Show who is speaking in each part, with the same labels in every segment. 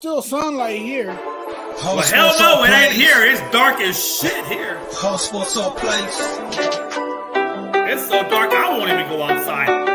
Speaker 1: Still sunlight here.
Speaker 2: Well, hell no, it ain't here. It's dark as shit here.
Speaker 3: Whole sports all place.
Speaker 2: It's so dark, I won't even go outside.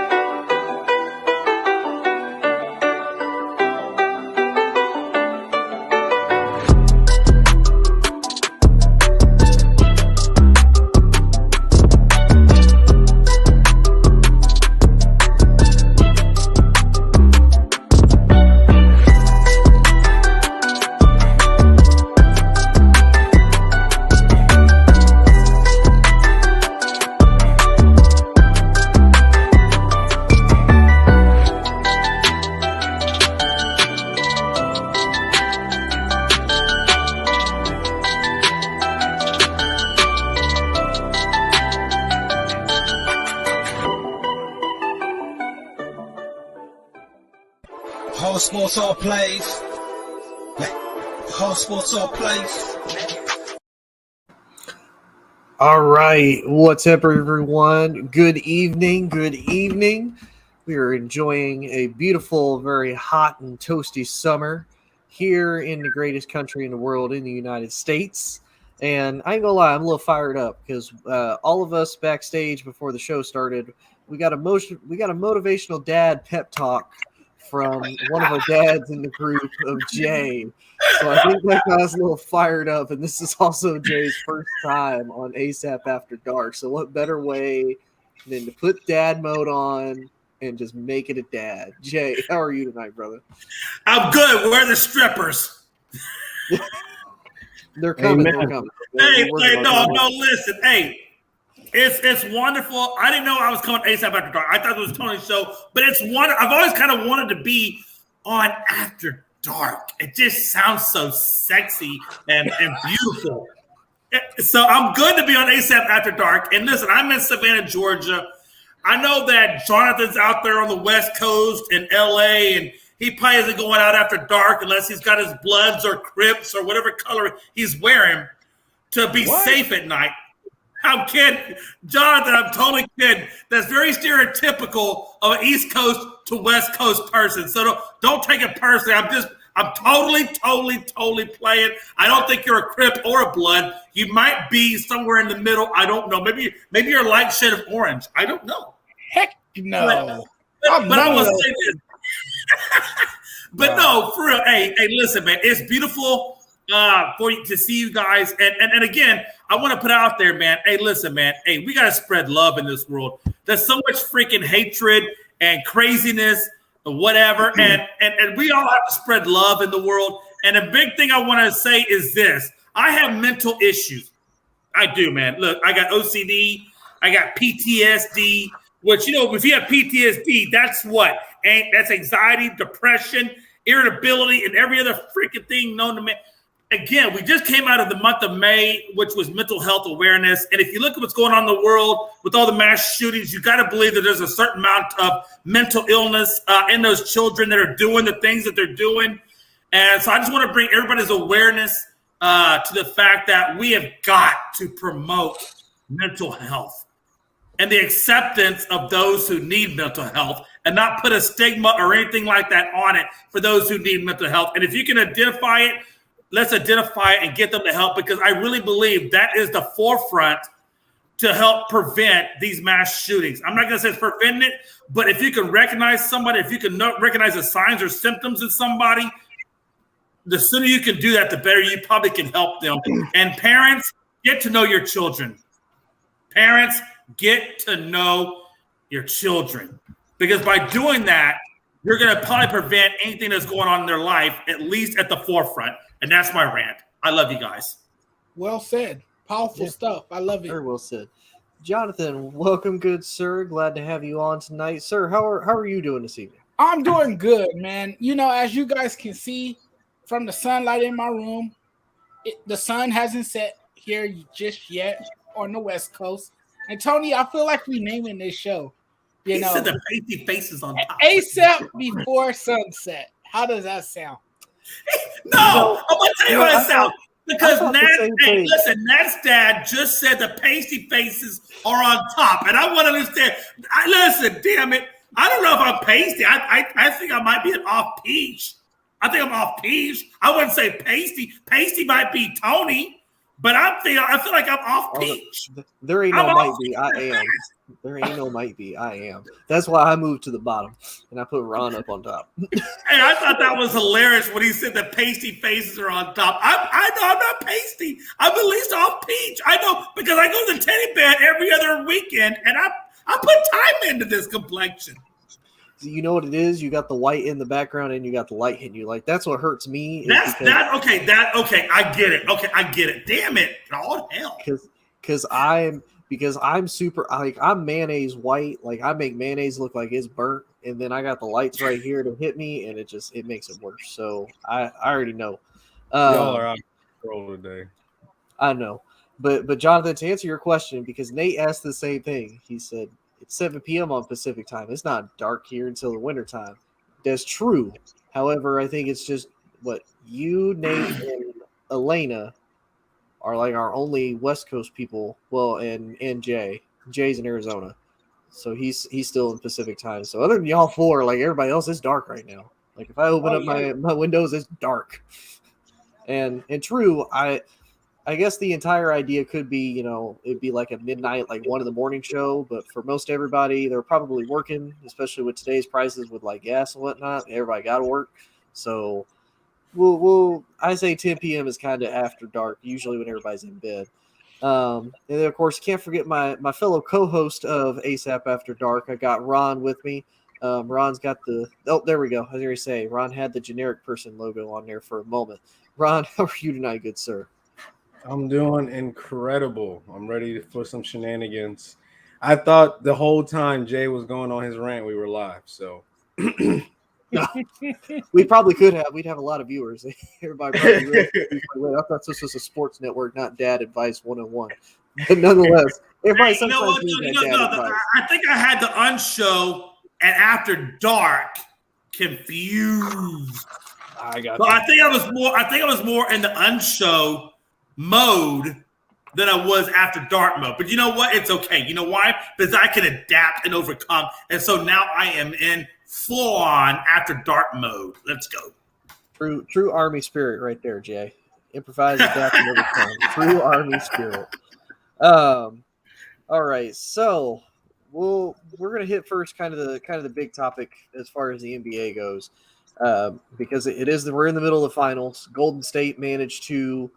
Speaker 3: Whole sports all plays. Whole sports all plays.
Speaker 4: All right, what's up, everyone? Good evening. Good evening. We are enjoying a beautiful, very hot and toasty summer here in the greatest country in the world, in the United States. And I ain't gonna lie, I'm a little fired up because all of us backstage before the show started, we got a motivational dad pep talk from one of our dads in the group of Jay. So I think that got us a little fired up, and this is also Jay's first time on ASAP After Dark. So what better way than to put dad mode on and just make it a dad? Jay, how are you tonight, brother?
Speaker 2: I'm good. Where are the strippers?
Speaker 4: They're coming.
Speaker 1: Amen.
Speaker 4: They're coming.
Speaker 2: Hey, no, listen. Hey, it's wonderful. I didn't know I was coming ASAP After Dark. I thought it was Tony's show, but it's wonderful. I've always kind of wanted to be on After Dark. It just sounds so sexy and beautiful. So I'm good to be on ASAP After Dark. And listen, I'm in Savannah, Georgia. I know that Jonathan's out there on the West Coast in LA, and he probably isn't going out after dark unless he's got his Bloods or Crips or whatever color he's wearing to be safe at night. I'm kidding. Jonathan, I'm totally kidding. That's very stereotypical of an East Coast to West Coast person. So don't take it personally. I'm totally playing. I don't think you're a Crip or a Blood. You might be somewhere in the middle. I don't know. Maybe you're a light shade of orange. I don't know.
Speaker 1: Heck no.
Speaker 2: But I will say this. But no, for real. Hey, listen, man. It's beautiful for you to see you guys. And again, I want to put out there, man. Hey, listen, man. Hey, we got to spread love in this world. There's so much freaking hatred and craziness, whatever. And we all have to spread love in the world. And a big thing I want to say is this. I have mental issues. I do, man. Look, I got OCD. I got PTSD, which, if you have PTSD, that's what? That's anxiety, depression, irritability, and every other freaking thing known to man. Again, we just came out of the month of May, which was mental health awareness. And if you look at what's going on in the world with all the mass shootings, you got to believe that there's a certain amount of mental illness in those children that are doing the things that they're doing. And so I just want to bring everybody's awareness to the fact that we have got to promote mental health and the acceptance of those who need mental health and not put a stigma or anything like that on it for those who need mental health. And if you can identify it, let's identify it and get them to help, because I really believe that is the forefront to help prevent these mass shootings. I'm not going to say it's preventing it, but if you can recognize somebody, if you can recognize the signs or symptoms in somebody, the sooner you can do that, the better you probably can help them. And parents, get to know your children. Parents, get to know your children, because by doing that, you're going to probably prevent anything that's going on in their life, at least at the forefront. And that's my rant. I love you guys.
Speaker 1: Well said. Powerful stuff. I love it.
Speaker 4: Very well said. Jonathan, welcome, good sir. Glad to have you on tonight. Sir, how are you doing this evening?
Speaker 1: I'm doing good, man. As you guys can see from the sunlight in my room, the sun hasn't set here just yet on the West Coast. And Tony, I feel like we're naming this show.
Speaker 2: He said the pasty faces on top.
Speaker 1: ASAP before sunset. How does that sound?
Speaker 2: No, I'm going to tell you how it sounds. Because Nat's dad just said the pasty faces are on top. And I want to understand. Listen, damn it. I don't know if I'm pasty. I think I might be an off peach. I think I'm off Peach. I wouldn't say Pasty. Pasty might be Tony, but I feel like I'm off Peach.
Speaker 4: There ain't no might be. I am. There ain't no might be. I am. That's why I moved to the bottom and I put Ron up on top.
Speaker 2: Hey, I thought that was hilarious when he said the pasty faces are on top. I know I'm not pasty. I'm at least off Peach. I know because I go to the teddy bed every other weekend and I put time into this complexion.
Speaker 4: You know what it is? You got the white in the background and you got the light hitting you. Like that's what hurts me.
Speaker 2: Okay. I get it. Okay, I get it. Damn it! Oh hell!
Speaker 4: Because I'm super like I'm mayonnaise white. Like I make mayonnaise look like it's burnt, and then I got the lights right here to hit me, and it makes it worse. So I already know.
Speaker 5: Y'all are out of control today.
Speaker 4: I know, but Jonathan, to answer your question, because Nate asked the same thing. He said it's 7 p.m. on Pacific time. It's not dark here until the winter time. That's true. However, I think it's just what you, Nate, and Elena are like our only West Coast people. Well, and Jay's in Arizona, so he's still in Pacific time. So other than y'all four, like everybody else, it's dark right now. Like if I open up my windows, it's dark. And true, I guess the entire idea could be, it'd be like a midnight, like 1 a.m. show. But for most everybody, they're probably working, especially with today's prices with like gas and whatnot. Everybody got to work, so. I say 10 p.m. is kind of after dark, usually when everybody's in bed. And then, of course, can't forget my fellow co-host of ASAP After Dark. I got Ron with me. Ron's got there we go. I was going to say, Ron had the generic person logo on there for a moment. Ron, how are you tonight, good sir?
Speaker 5: I'm doing incredible. I'm ready for some shenanigans. I thought the whole time Jay was going on his rant, we were live, so...
Speaker 4: We probably could have. We'd have a lot of viewers. Everybody probably I thought this was a sports network, not dad advice 101. But nonetheless, everybody sometimes needs that dad advice.
Speaker 2: I think I had the unshow and After Dark confused.
Speaker 5: I got.
Speaker 2: So I think I was more in the unshow mode than I was After Dark mode. But you know what? It's okay. You know why? Because I can adapt and overcome. And so now I am in full on After Dark mode. Let's go.
Speaker 4: True Army spirit right there, Jay. Improvise, adapt, and overcome. True Army spirit. All right, so we're gonna hit first kind of the big topic as far as the NBA goes, because we're in the middle of the finals. Golden State managed to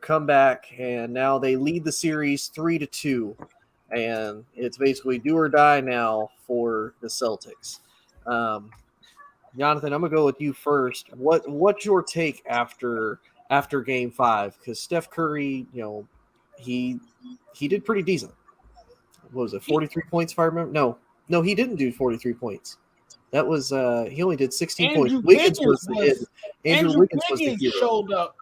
Speaker 4: come back, and now they lead the series 3-2, and it's basically do or die now for the Celtics. Jonathan, I'm gonna go with you first. What's your take after Game 5? Because Steph Curry, he did pretty decent. What was it, 43 points if I remember? No, he didn't do 43 points. That was he only did 16 points. Wiggins was the hit. Andrew Wiggins was the hero.
Speaker 1: Showed up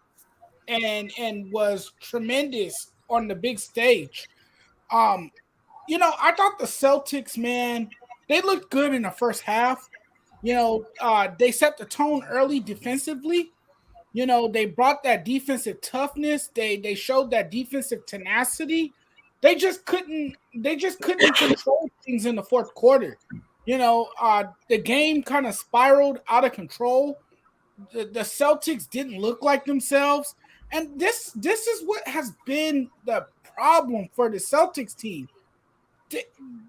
Speaker 1: and was tremendous on the big stage. I thought the Celtics, man, they looked good in the first half. They set the tone early defensively. They brought that defensive toughness. They showed that defensive tenacity. They just couldn't control things in the fourth quarter. The game kind of spiraled out of control. The Celtics didn't look like themselves. And this is what has been the problem for the Celtics team.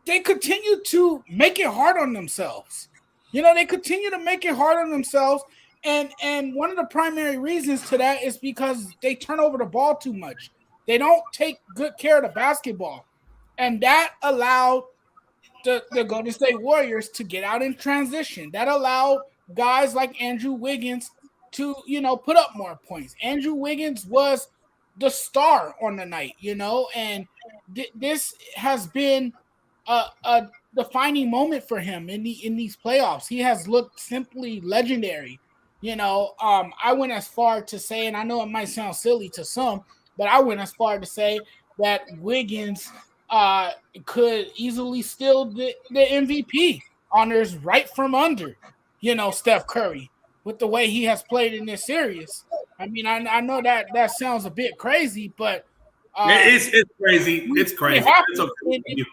Speaker 1: They continue to make it hard on themselves. They continue to make it hard on themselves. And one of the primary reasons to that is because they turn over the ball too much. They don't take good care of the basketball. And that allowed the Golden State Warriors to get out in transition. That allowed guys like Andrew Wiggins to, put up more points. Andrew Wiggins was the star on the night, and this has been a defining moment for him in these playoffs. He has looked simply legendary. I went as far to say, and I know it might sound silly to some, but I went as far to say that Wiggins could easily steal the MVP honors right from under, Steph Curry, with the way he has played in this series. I mean, I know that sounds a bit crazy, but
Speaker 2: it's crazy. It's crazy.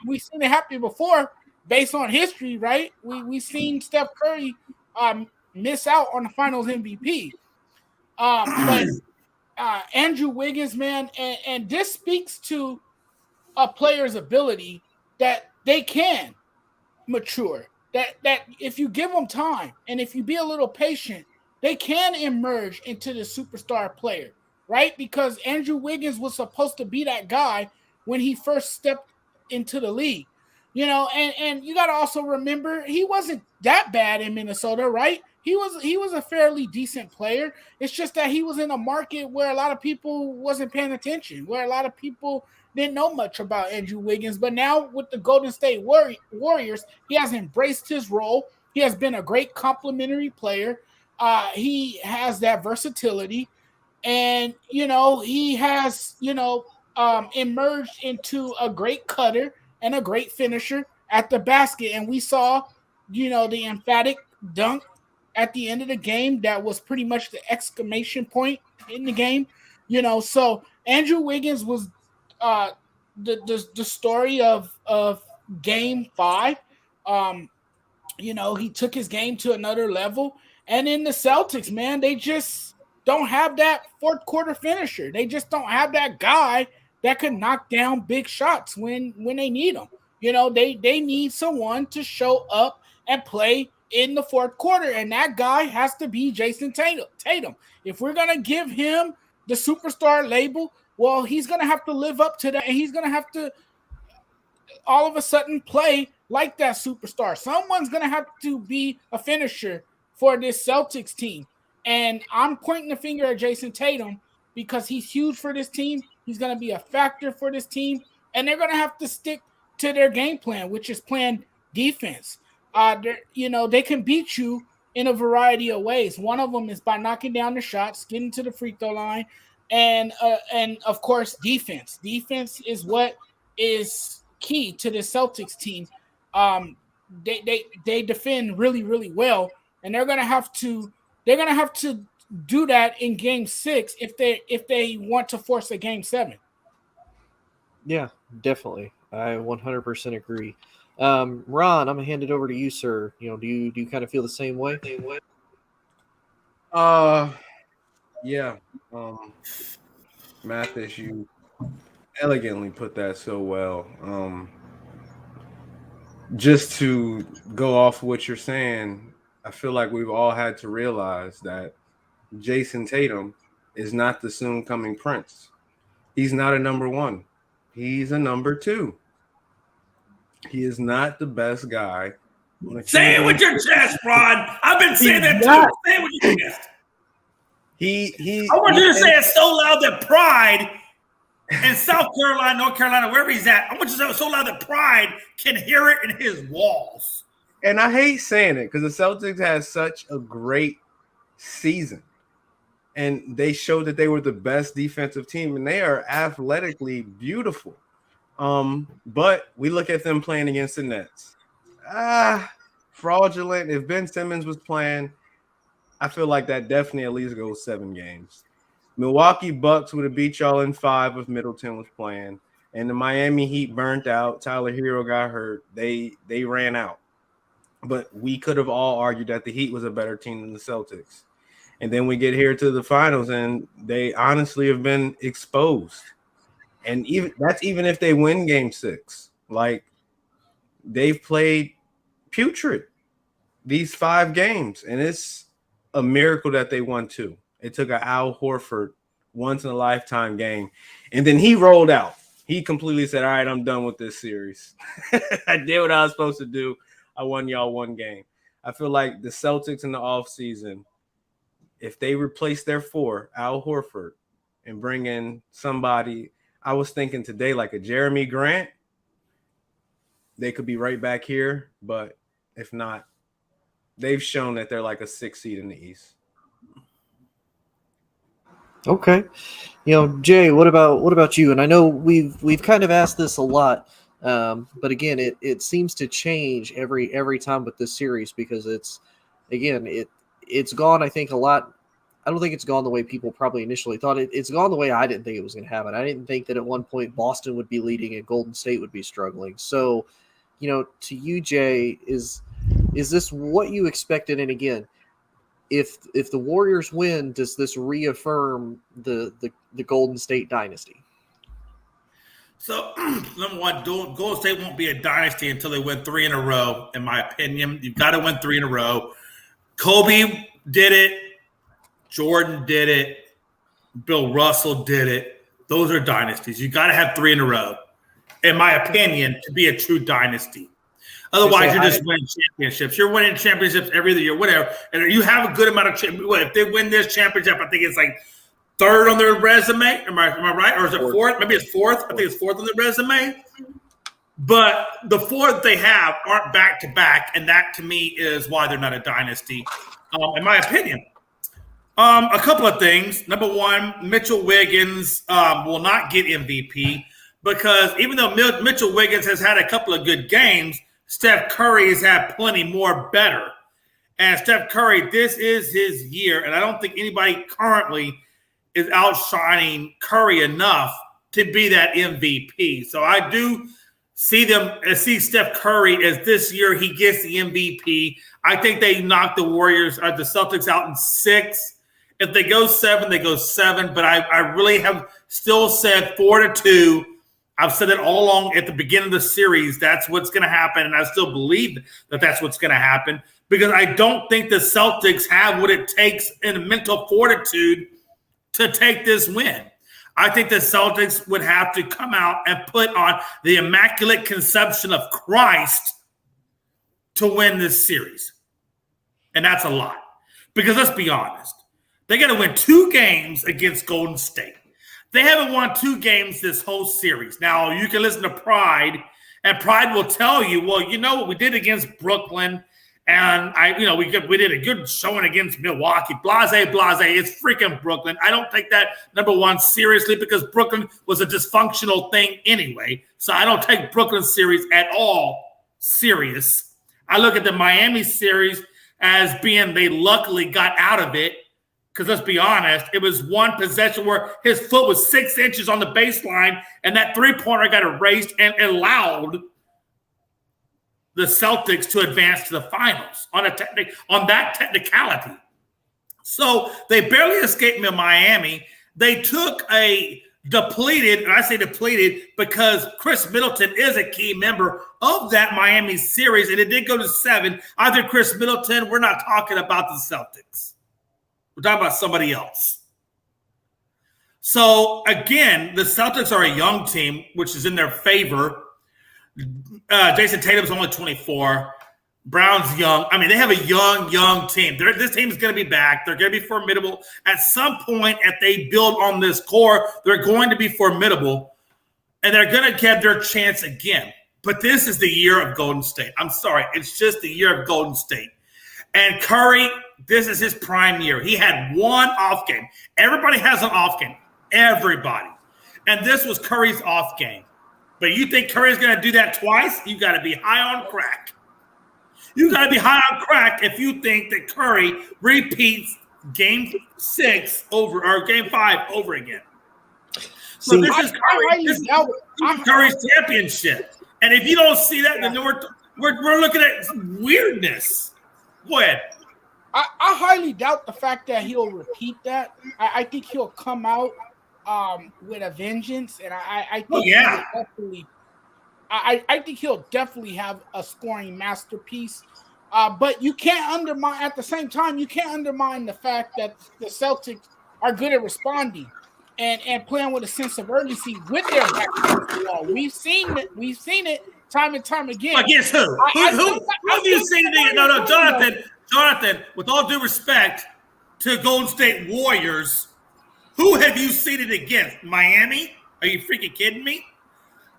Speaker 1: We've seen it happen before based on history, right? We've seen Steph Curry miss out on the Finals MVP. But Andrew Wiggins, man, and this speaks to a player's ability that they can mature. That if you give them time and if you be a little patient, they can emerge into the superstar player, right? Because Andrew Wiggins was supposed to be that guy when he first stepped into the league, and you got to also remember he wasn't that bad in Minnesota, right? He was a fairly decent player. It's just that he was in a market where a lot of people wasn't paying attention, where a lot of people didn't know much about Andrew Wiggins. But now with the Golden State Warriors, he has embraced his role. He has been a great complementary player. He has that versatility, and he has emerged into a great cutter and a great finisher at the basket. And we saw the emphatic dunk at the end of the game that was pretty much the exclamation point in the game. So Andrew Wiggins was the story of Game 5. He took his game to another level. And in the Celtics, man, they just don't have that fourth quarter finisher. They just don't have that guy that can knock down big shots when they need them. They need someone to show up and play in the fourth quarter, and that guy has to be Jason Tatum. If we're going to give him the superstar label, well, he's going to have to live up to that, and he's going to have to all of a sudden play like that superstar. Someone's going to have to be a finisher for this Celtics team, and I'm pointing the finger at Jason Tatum because he's huge for this team. He's going to be a factor for this team, and they're going to have to stick to their game plan, which is playing defense. They can beat you in a variety of ways. One of them is by knocking down the shots, getting to the free throw line, and of course defense. Defense is what is key to the Celtics team. They defend really, really well, and they're gonna have to do that in Game 6 if they want to force a Game 7.
Speaker 4: Yeah, definitely. I 100% agree. Ron, I'm gonna hand it over to you, sir. Do you kind of feel the same way?
Speaker 5: Yeah. Mathis, you elegantly put that so well. Just to go off what you're saying, I feel like we've all had to realize that Jason Tatum is not the soon coming Prince. He's not a number one. He's a number 2. He is not the best guy.
Speaker 2: Say it with your chest, Ron. I've been saying that too. Say it with your chest. I want you to say it so loud that Pride in South Carolina, North Carolina, wherever he's at, I want you to say it so loud that Pride can hear it in his walls.
Speaker 5: And I hate saying it because the Celtics had such a great season. And they showed that they were the best defensive team, and they are athletically beautiful. But we look at them playing against the Nets. Fraudulent. If Ben Simmons was playing, I feel like that definitely at least goes 7 games. Milwaukee Bucks would have beat y'all in 5 if Middleton was playing. And the Miami Heat burnt out. Tyler Hero got hurt. They ran out. But we could have all argued that the Heat was a better team than the Celtics. And then we get here to the finals, and they honestly have been exposed. And even if they win Game 6, like they've played putrid these 5 games, and it's a miracle that they won 2. It took an Al Horford once in a lifetime game, and then he rolled out. He completely said, "All right, I'm done with this series. I did what I was supposed to do. I won y'all 1 game." I feel like the Celtics in the offseason, if they replace their 4, Al Horford, and bring in somebody. I was thinking today, like a Jeremy Grant, they could be right back here. But if not, they've shown that they're like a 6 seed in the East.
Speaker 4: Okay. Jay, what about you? And I know we've kind of asked this a lot, but again, it seems to change every time with this series because it's gone, I think, a lot. I don't think it's gone the way people probably initially thought. It's gone the way I didn't think it was going to happen. I didn't think that at one point Boston would be leading and Golden State would be struggling. So, to you, Jay, is this what you expected? And again, if the Warriors win, does this reaffirm the Golden State dynasty?
Speaker 2: So, number one, Golden State won't be a dynasty until they win 3 in a row, in my opinion. You've got to win 3 in a row. Kobe did it. Jordan did it. Bill Russell did it. Those are dynasties. You got to have 3 in a row, in my opinion, to be a true dynasty. Otherwise, you're just winning championships. You're winning championships every year, whatever. And you have a good amount of championships. If they win this championship, I think it's like 3rd on their resume. Am I right? Or is it 4th? Maybe it's 4th. I think it's 4th on the resume. But the 4 that they have aren't back-to-back, and that, to me, is why they're not a dynasty, in my opinion. A couple of things. Number one, Mitchell Wiggins will not get MVP because even though Mitchell Wiggins has had a couple of good games, Steph Curry has had plenty more better. And Steph Curry, this is his year, and I don't think anybody currently is outshining Curry enough to be that MVP. So I do see Steph Curry as this year he gets the MVP. I think they knock the Warriors or the Celtics out in 6. If they go 7, they go 7. But I really have still said 4-2. I've said it all along at the beginning of the series. That's what's going to happen, and I still believe that that's what's going to happen because I don't think the Celtics have what it takes in mental fortitude to take this win. I think the Celtics would have to come out and put on the Immaculate Conception of Christ to win this series. And that's a lot. Because let's be honest. They got to win 2 games against Golden State. They haven't won 2 games this whole series. Now, you can listen to Pride, and Pride will tell you, well, you know what we did against Brooklyn, and we did a good showing against Milwaukee. Blase. It's freaking Brooklyn. I don't take that, number one, seriously because Brooklyn was a dysfunctional thing anyway. So I don't take Brooklyn series at all serious. I look at the Miami series as being they luckily got out of it because let's be honest, it was one possession where his foot was 6 inches on the baseline and that three-pointer got erased and allowed the Celtics to advance to the finals on that technicality. So they barely escaped Miami. They took a depleted, and I say depleted because Chris Middleton is a key member of that Miami series, and it did go to 7. Either Chris Middleton, we're not talking about the Celtics. We're talking about somebody else. So, again, the Celtics are a young team, which is in their favor. Jason Tatum's only 24. Brown's young. I mean, they have a young team. This team is going to be back. They're going to be formidable. At some point, if they build on this core, they're going to be formidable, and they're going to get their chance again. But this is the year of Golden State. I'm sorry. It's just the year of Golden State. And Curry, this is his prime year. He had one off game. Everybody has an off game. Everybody. And this was Curry's off game. But you think Curry's going to do that twice? You got to be high on crack. You got to be high on crack if you think that Curry repeats Game 6 over or Game 5 over again. So this is Curry's championship. And if you don't see that, then we're looking at weirdness. Go ahead.
Speaker 1: I highly doubt the fact that he'll repeat that. I think he'll come out with a vengeance, and I think I think he'll definitely have a scoring masterpiece. But you can't undermine at the same time. You can't undermine the fact that the Celtics are good at responding and playing with a sense of urgency with their back against the wall. We've seen it time and time again.
Speaker 2: Against who? Who have you seen it? No, Jonathan. With all due respect to Golden State Warriors, who have you seen it against? Miami? Are you freaking kidding me?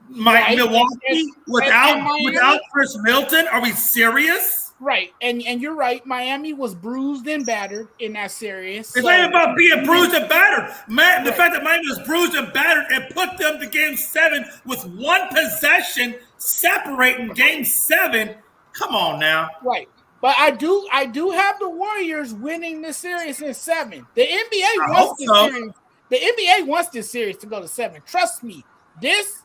Speaker 2: Milwaukee without Chris Middleton? Are we serious?
Speaker 1: Right, and you're right. Miami was bruised and battered in that series.
Speaker 2: It's not even about being bruised and battered. Man, the fact that Miami was bruised and battered and put them to Game 7 with one possession separating Game 7. Come on now.
Speaker 1: Right. But I do have the Warriors winning this series in 7. The NBA wants this series. The NBA wants this series to go to 7. Trust me. This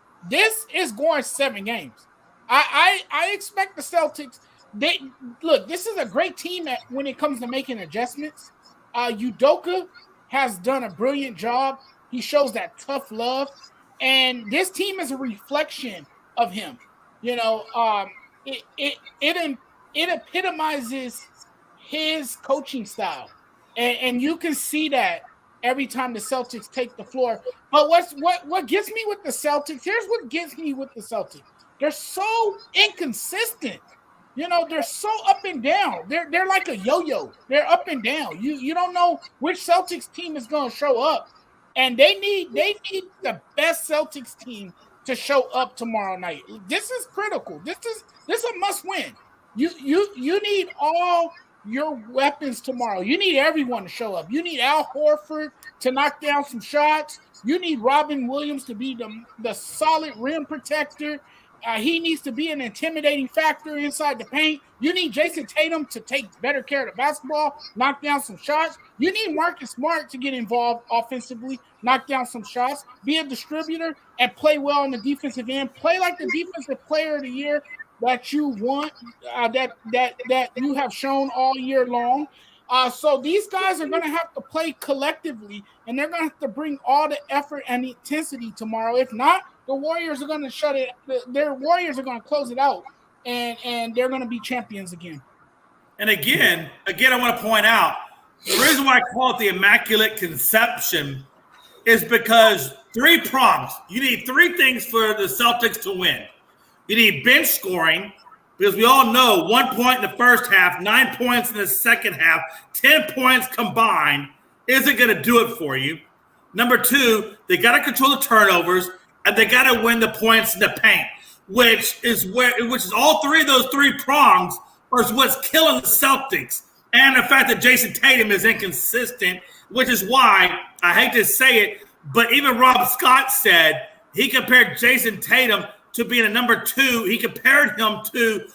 Speaker 1: is going 7 games. I expect the Celtics. they look. This is a great team when it comes to making adjustments. Udoka has done a brilliant job. He shows that tough love, and this team is a reflection of him. You know, it epitomizes his coaching style, and you can see that every time the Celtics take the floor. But what gets me with the Celtics? Here's what gets me with the Celtics. They're so inconsistent. You know, they're so up and down. They're like a yo-yo. They're up and down. You don't know which Celtics team is going to show up. And they need the best Celtics team to show up tomorrow night. This is critical. This is a must-win. You need all your weapons tomorrow. You need everyone to show up. You need Al Horford to knock down some shots. You need Robin Williams to be the solid rim protector. He needs to be an intimidating factor inside the paint. You need Jason Tatum to take better care of the basketball, knock down some shots. You need Marcus Smart to get involved offensively, knock down some shots, be a distributor, and play well on the defensive end. Play like the defensive player of the year that you want, that you have shown all year long. So these guys are going to have to play collectively, and they're going to have to bring all the effort and the intensity tomorrow. If not, the Warriors are going to shut it. Their Warriors are going to close it out, and they're going to be champions again.
Speaker 2: And again, I want to point out the reason why I call it the Immaculate Conception is because 3 prongs. You need 3 things for the Celtics to win. You need bench scoring, because we all know 1 point in the first half, 9 points in the second half, 10 points combined isn't going to do it for you. Number 2, they got to control the turnovers, and they got to win the points in the paint, which is all 3 of those 3 prongs is what's killing the Celtics. And the fact that Jason Tatum is inconsistent, which is why I hate to say it, but even Rob Scott said he compared Jason Tatum to being a number 2. He compared him to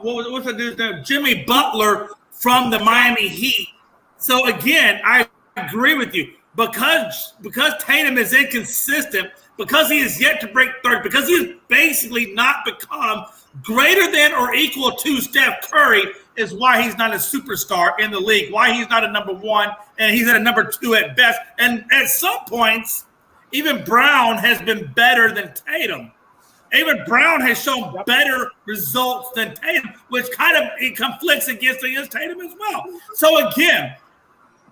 Speaker 2: what's the dude's name? Jimmy Butler from the Miami Heat. So again, I agree with you. Because Tatum is inconsistent, because he is yet to break 30, because he has basically not become greater than or equal to Steph Curry, is why he's not a superstar in the league, why he's not a number 1, and he's at a number 2 at best. And at some points, even Brown has been better than Tatum. Even Brown has shown better results than Tatum, which kind of it conflicts against Tatum as well. So again,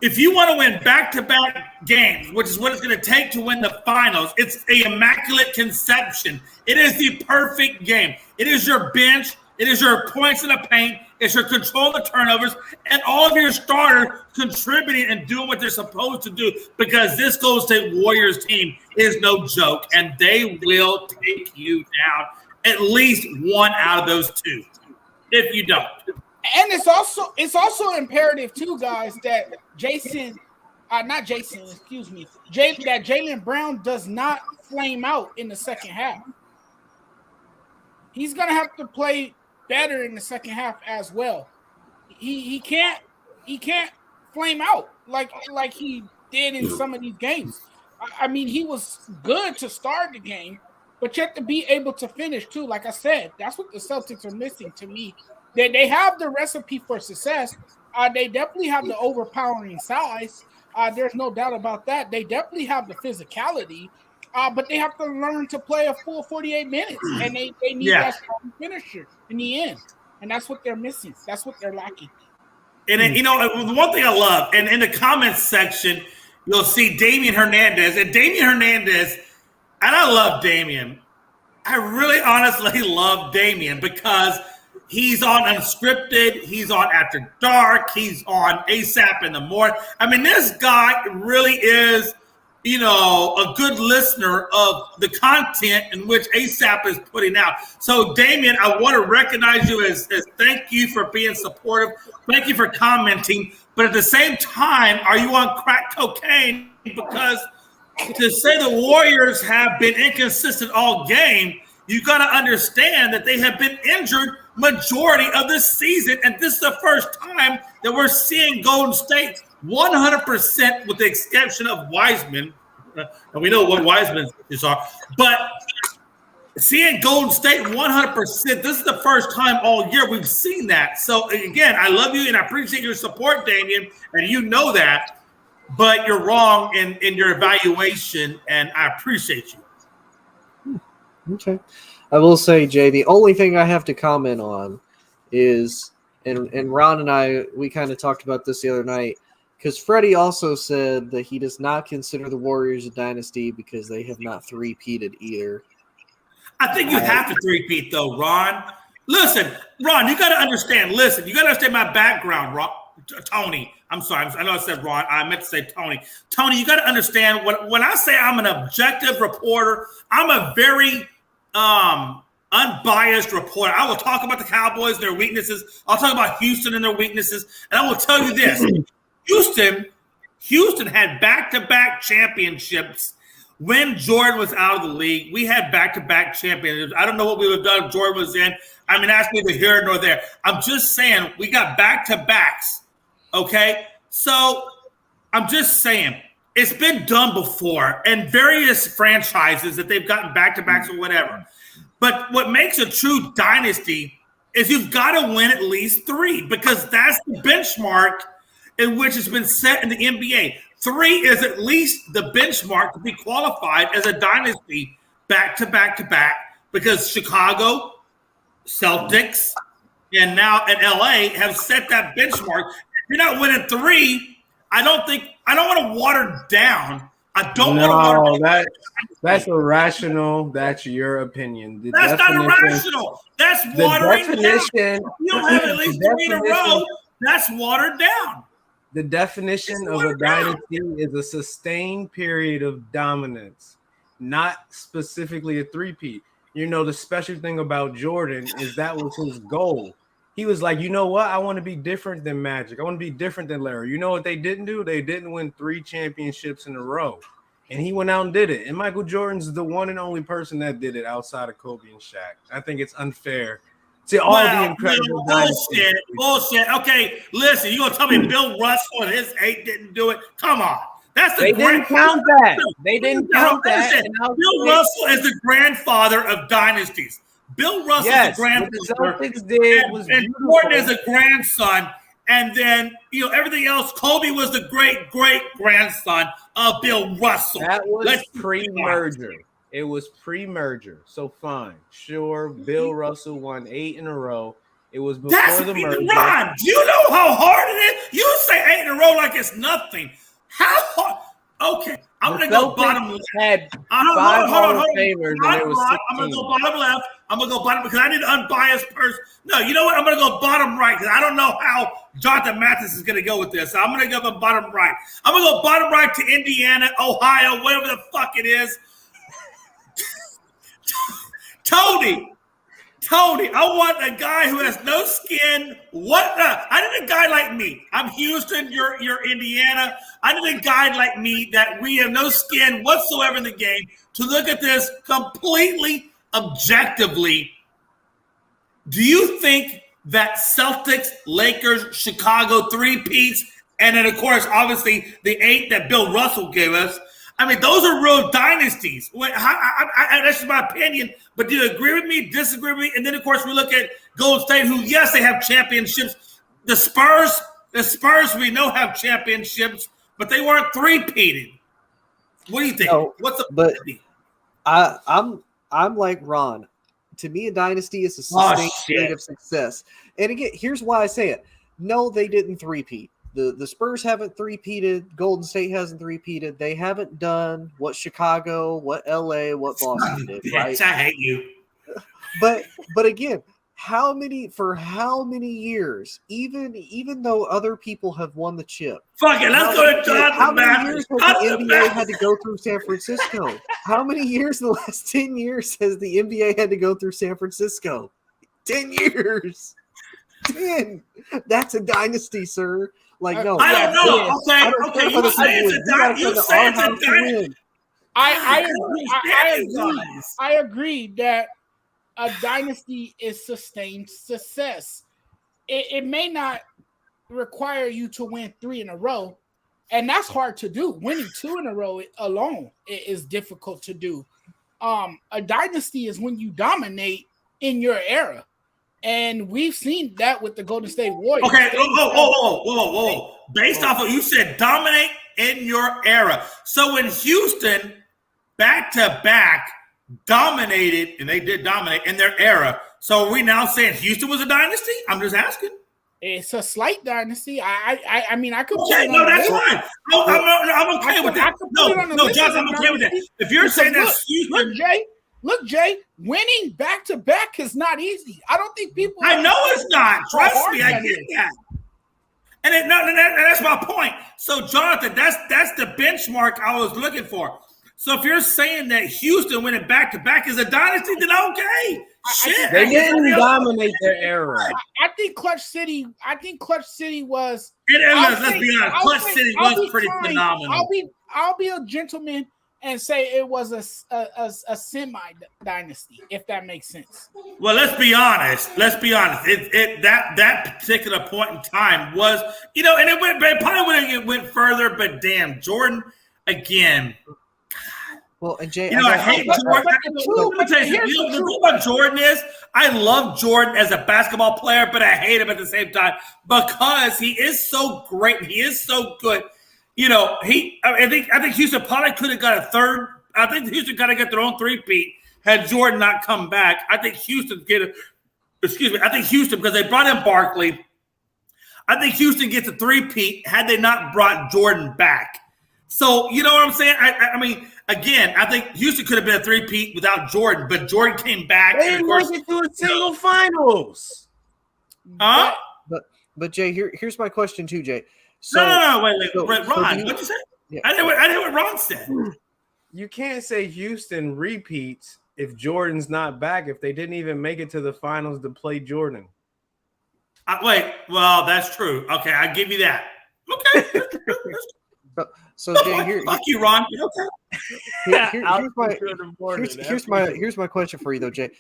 Speaker 2: if you want to win back-to-back games, which is what it's going to take to win the finals, it's an immaculate conception. It is the perfect game. It is your bench. It is your points in the paint. It's your control of the turnovers, and all of your starters contributing and doing what they're supposed to do, because this Golden State Warriors team is no joke, and they will take you down at least 1 out of those 2 if you don't.
Speaker 1: And it's also imperative too, guys, that Jaylen Brown does not flame out in the second half. He's gonna have to play better in the second half as well. He can't flame out like he did in some of these games. I mean, he was good to start the game, but you have to be able to finish too. Like I said, that's what the Celtics are missing to me. They have the recipe for success. They definitely have the overpowering size. There's no doubt about that. They definitely have the physicality, but they have to learn to play a full 48 minutes, and they need that strong finisher in the end. And that's what they're missing. That's what they're lacking.
Speaker 2: And the one thing I love, and in the comments section, you'll see Damian Hernandez. And Damian Hernandez, and I love Damian. I really honestly love Damian because he's on Unscripted. He's on After Dark. He's on ASAP in the Morning. I mean, this guy really is, a good listener of the content in which ASAP is putting out. So, Damian, I want to recognize you as thank you for being supportive. Thank you for commenting. But at the same time, are you on crack cocaine? Because to say the Warriors have been inconsistent all game, you got to understand that they have been injured majority of this season, and this is the first time that we're seeing Golden State 100%, with the exception of Wiseman, and we know what Wiseman's issues are. But seeing Golden State 100%. This is the first time all year we've seen that. So again, I love you and I appreciate your support, Damian, and you know that. But you're wrong in your evaluation, and I appreciate you.
Speaker 4: Okay. I will say, Jay, the only thing I have to comment on is, and Ron and I, we kind of talked about this the other night, because Freddie also said that he does not consider the Warriors a dynasty because they have not three-peated either.
Speaker 2: I think you have to three-peat, though, Ron. Listen, Ron, you got to understand. Listen, you got to understand my background, Ron. Tony, I'm sorry. I know I said Ron. I meant to say Tony. Tony, you got to understand when I say I'm an objective reporter, I'm a very unbiased reporter. I will talk about the Cowboys, their weaknesses. I'll talk about Houston and their weaknesses. And I will tell you this. Houston had back-to-back championships when Jordan was out of the league. We had back-to-back championships. I don't know what we would have done if Jordan was in. I mean, that's neither here nor there. I'm just saying we got back-to-backs. Okay, so I'm just saying it's been done before and various franchises that they've gotten back-to-backs or whatever. But what makes a true dynasty is you've got to win at least 3 because that's the benchmark in which it's been set in the NBA. 3 is at least the benchmark to be qualified as a dynasty back-to-back-to-back because Chicago, Celtics, and now in LA have set that benchmark. You're not winning 3. I don't want to water down. I don't want to water down.
Speaker 5: That's irrational. That's your opinion.
Speaker 2: That's not irrational. That's watering down. You don't have at least 3 in a row. That's watered down.
Speaker 5: The definition of a dynasty is a sustained period of dominance, not specifically a three-peat. You know, the special thing about Jordan is that was his goal. He was like, you know what? I want to be different than Magic. I want to be different than Larry. You know what they didn't do? They didn't win 3 championships in a row. And he went out and did it. And Michael Jordan's the one and only person that did it outside of Kobe and Shaq. I think it's unfair to all the incredible
Speaker 2: bullshit. Okay, listen, you gonna tell me Bill Russell and his 8 didn't do it? Come on. That's
Speaker 5: They didn't count that. They didn't count that.
Speaker 2: Bill Russell is the grandfather of dynasties. Bill Russell is the grandfather. And Jordan is a grandson. And then, everything else, Kobe was the great-great-grandson of Bill Russell.
Speaker 5: That was pre-merger. It was pre-merger. So fine. Sure, Bill Russell won 8 in a row. It was before the merger.
Speaker 2: Ron, do you know how hard it is? You say 8 in a row like it's nothing. How hard? Okay, I'm going to go bottom left. Hold on. I'm going to go bottom left. I'm going to go bottom because I need an unbiased person. No, you know what? I'm going to go bottom right because I don't know how Jonathan Mathis is going to go with this. So I'm going to go bottom right. I'm going to go bottom right to Indiana, Ohio, whatever the fuck it is. Tony, I want a guy who has no skin. I need a guy like me. I'm Houston, you're Indiana. I need a guy like me that we have no skin whatsoever in the game to look at this completely objectively. Do you think that Celtics, Lakers, Chicago 3-peats, and then, of course, obviously the 8 that Bill Russell gave us, I mean, those are real dynasties. That's just my opinion. But do you agree with me, disagree with me? And then, of course, we look at Golden State, who, yes, they have championships. The Spurs, we know have championships, but they weren't 3-peated. What do you think?
Speaker 4: No,
Speaker 2: what's the
Speaker 4: but I'm like Ron. To me, a dynasty is a sustained state of success. And again, here's why I say it. No, they didn't 3-peat. The Spurs haven't 3-peated. Golden State hasn't 3-peated. They haven't done what Chicago, what LA, what Boston did, right?
Speaker 2: I hate you.
Speaker 4: But again, how many years, even though other people have won the chip?
Speaker 2: Fuck it, let's go to Jonathan.
Speaker 4: How many years has the NBA had to go through San Francisco? How many years in the last 10 years has the NBA had to go through San Francisco? 10 years. 10. That's a dynasty, sir. Like, no.
Speaker 2: I don't know. Okay. You say it's a dynasty.
Speaker 1: I agree that a dynasty is sustained success. It may not require you to win 3 in a row, and that's hard to do. Winning 2 in a row alone is difficult to do. A dynasty is when you dominate in your era, and we've seen that with the Golden State Warriors.
Speaker 2: Okay, whoa. Based off of you said dominate in your era. So when Houston back to back dominated, and they did dominate in their era. So are we now saying Houston was a dynasty? I'm just asking.
Speaker 1: It's a slight dynasty. I mean, I could.
Speaker 2: Okay, no, that's fine. I'm okay with that. No, Josh, I'm okay with that. If you're saying that's Houston,
Speaker 1: look, Jay, winning back to back is not easy. I don't think people.
Speaker 2: I know it's not. Trust me, I get that. And that's my point. So, Jonathan, that's the benchmark I was looking for. So, if you're saying that Houston winning back to back is a dynasty, then okay. Shit,
Speaker 5: they didn't dominate their era.
Speaker 1: I think Clutch City was.
Speaker 2: Let's be honest. Clutch City was pretty phenomenal.
Speaker 1: I'll be a gentleman and say it was a semi dynasty, if that makes sense.
Speaker 2: Well, let's be honest. That particular point in time was, and it probably went further, but damn, Jordan again.
Speaker 4: Well, and Jay,
Speaker 2: I hate Jordan. Let me tell you something. The thing about Jordan is, I love Jordan as a basketball player, but I hate him at the same time because he is so great. And he is so good. I think Houston probably could have got a third. I think Houston got to get their own three-peat had Jordan not come back. I think Houston because they brought in Barkley. I think Houston gets a three-peat had they not brought Jordan back. So, you know what I'm saying? I mean, again, I think Houston could have been a three-peat without Jordan, but Jordan came back.
Speaker 5: They didn't make it to a single finals.
Speaker 2: Huh?
Speaker 4: But Jay, here's my question too, Jay. So,
Speaker 2: no, wait. Ron, what'd you say? Yeah. I didn't know what Ron said.
Speaker 5: You can't say Houston repeats if Jordan's not back, if they didn't even make it to the finals to play Jordan.
Speaker 2: Well, that's true. Okay, I give you that. Okay.
Speaker 4: So Jay,
Speaker 2: fuck you, Ron. Okay.
Speaker 4: Here's my question for you though, Jay.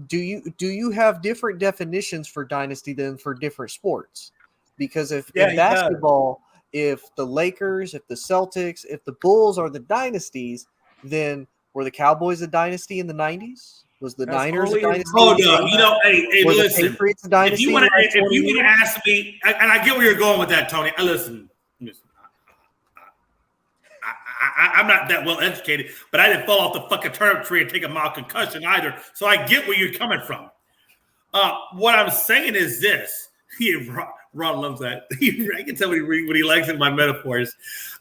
Speaker 4: Do you have different definitions for dynasty than for different sports? Because in basketball, if the Lakers, if the Celtics, if the Bulls are the dynasties, then were the Cowboys a dynasty in the 90s? Was the Niners a dynasty?
Speaker 2: Oh no, hey, listen.
Speaker 4: The Patriots a dynasty
Speaker 2: if you want to ask me, and I get where you're going with that, Tony. Listen. I'm not that well educated, but I didn't fall off the fucking turnip tree and take a mild concussion either. So I get where you're coming from. What I'm saying is this. Ron loves that. I can tell when he likes in my metaphors.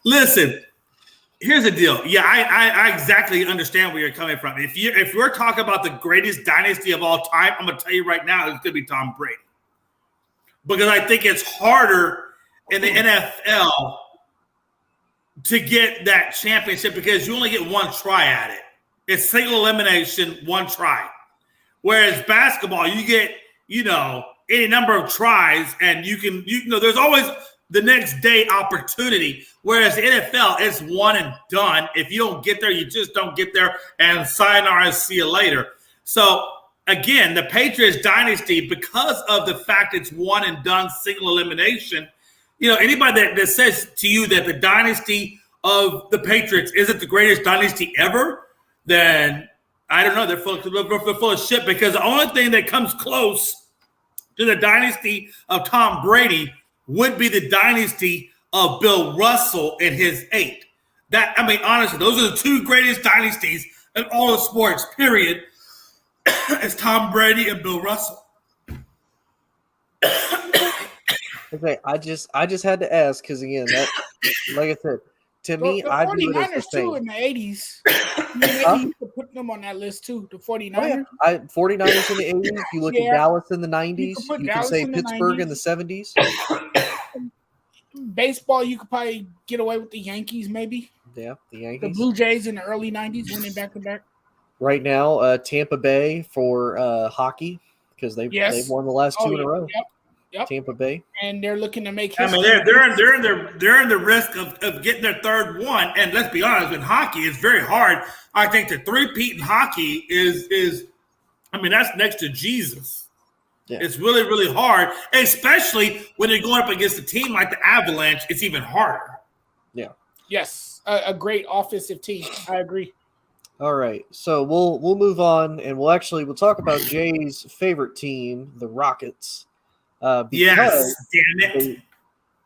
Speaker 2: Listen, here's the deal. Yeah, I exactly understand where you're coming from. If we're talking about the greatest dynasty of all time, I'm going to tell you right now, it's going to be Tom Brady. Because I think it's harder in the NFL to get that championship because you only get one try at it. It's single elimination, one try. Whereas basketball, you get, any number of tries and there's always the next day opportunity. Whereas the NFL, it's one and done. If you don't get there, you just don't get there and sayonara, see you later. So again, the Patriots dynasty, because of the fact it's one and done single elimination, anybody that says to you that the dynasty of the Patriots isn't the greatest dynasty ever, then I don't know. They're full of shit because the only thing that comes close to the dynasty of Tom Brady would be the dynasty of Bill Russell in his 8. Honestly, those are the two greatest dynasties in all of sports, period. It's Tom Brady and Bill Russell.
Speaker 4: Okay, I just had to ask because again, that like I said, to me,
Speaker 1: the
Speaker 4: I
Speaker 1: 49ers too in the 80s. You could put them on that list too. The 49ers.
Speaker 4: Oh, yeah. 49ers in the 80s. You look at Dallas in the 90s. You can say Pittsburgh in the 70s.
Speaker 1: Baseball, you could probably get away with the Yankees, maybe.
Speaker 4: Yeah, the Yankees.
Speaker 1: The Blue Jays in the early 90s, winning back to back.
Speaker 4: Right now, Tampa Bay for hockey because they've won the last two in a row. Yep. Tampa Bay,
Speaker 1: and they're looking to make history.
Speaker 2: They're in the risk of getting their third one. And let's be honest, in hockey, it's very hard. I think the three-peat in hockey is that's next to Jesus. Yeah. It's really, really hard, especially when you're going up against a team like the Avalanche. It's even harder.
Speaker 4: Yeah.
Speaker 1: Yes, a great offensive team. I agree.
Speaker 4: All right, so we'll move on, and we'll talk about Jay's favorite team, the Rockets, because
Speaker 2: Damn it.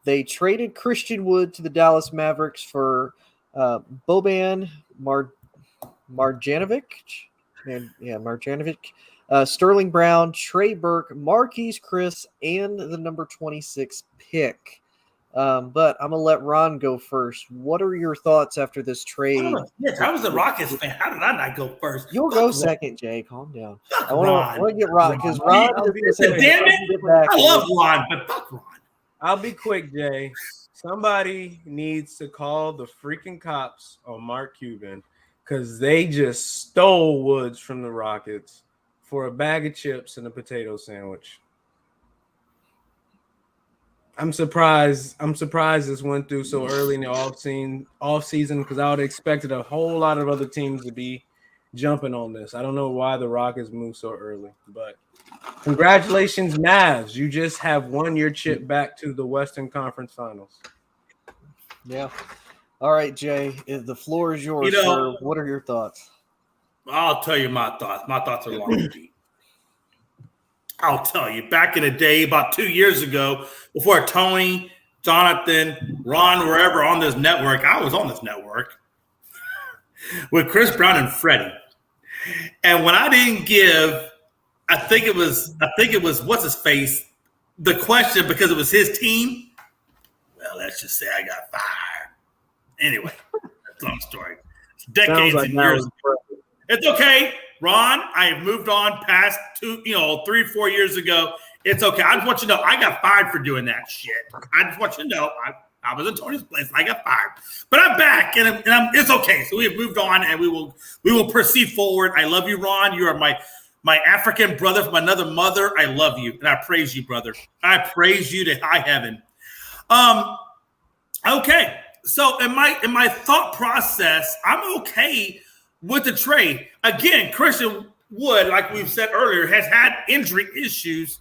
Speaker 4: they traded Christian Wood to the Dallas Mavericks for Boban Marjanovic, Marjanovic, Sterling Brown, Trey Burke, Marquise Chris, and the number 26 pick. But I'm gonna let Ron go first. What are your thoughts after this trade?
Speaker 2: I was a Rockets fan. How did I not go first?
Speaker 4: You'll go second, Jay. Calm down.
Speaker 2: Fuck
Speaker 4: I want to get Ron because Ron.
Speaker 2: Damn it! I love Ron, but fuck Ron.
Speaker 5: I'll be quick, Jay. Somebody needs to call the freaking cops on Mark Cuban because they just stole Woods from the Rockets for a bag of chips and a potato sandwich. I'm surprised this went through so early in the off season because I would have expected a whole lot of other teams to be jumping on this. I don't know why the Rockets moved so early, but congratulations, Mavs. You just have won your chip back to the Western Conference Finals.
Speaker 4: Yeah. All right, Jay, the floor is yours, sir. What are your thoughts?
Speaker 2: I'll tell you my thoughts. My thoughts are long and deep. I'll tell you, back in the day, about 2 years ago, before Tony, Jonathan, Ron were ever on this network, I was on this network with Chris Brown and Freddie. And when I didn't give, I think it was what's his face, the question because it was his team. Well, let's just say I got fired. Anyway, that's a long story. It's decades and years. It's okay. Ron, I have moved on past 3, 4 years ago. It's okay. I just want you to know I got fired for doing that shit. I just want you to know I was in Tony's place. I got fired, but I'm back, and it's okay. So we have moved on, and we will proceed forward. I love you, Ron. You are my African brother from another mother. I love you, and I praise you, brother. I praise you to high heaven. Okay. So in my thought process, I'm okay with the trade. Again, Christian Wood, like we've said earlier, has had injury issues.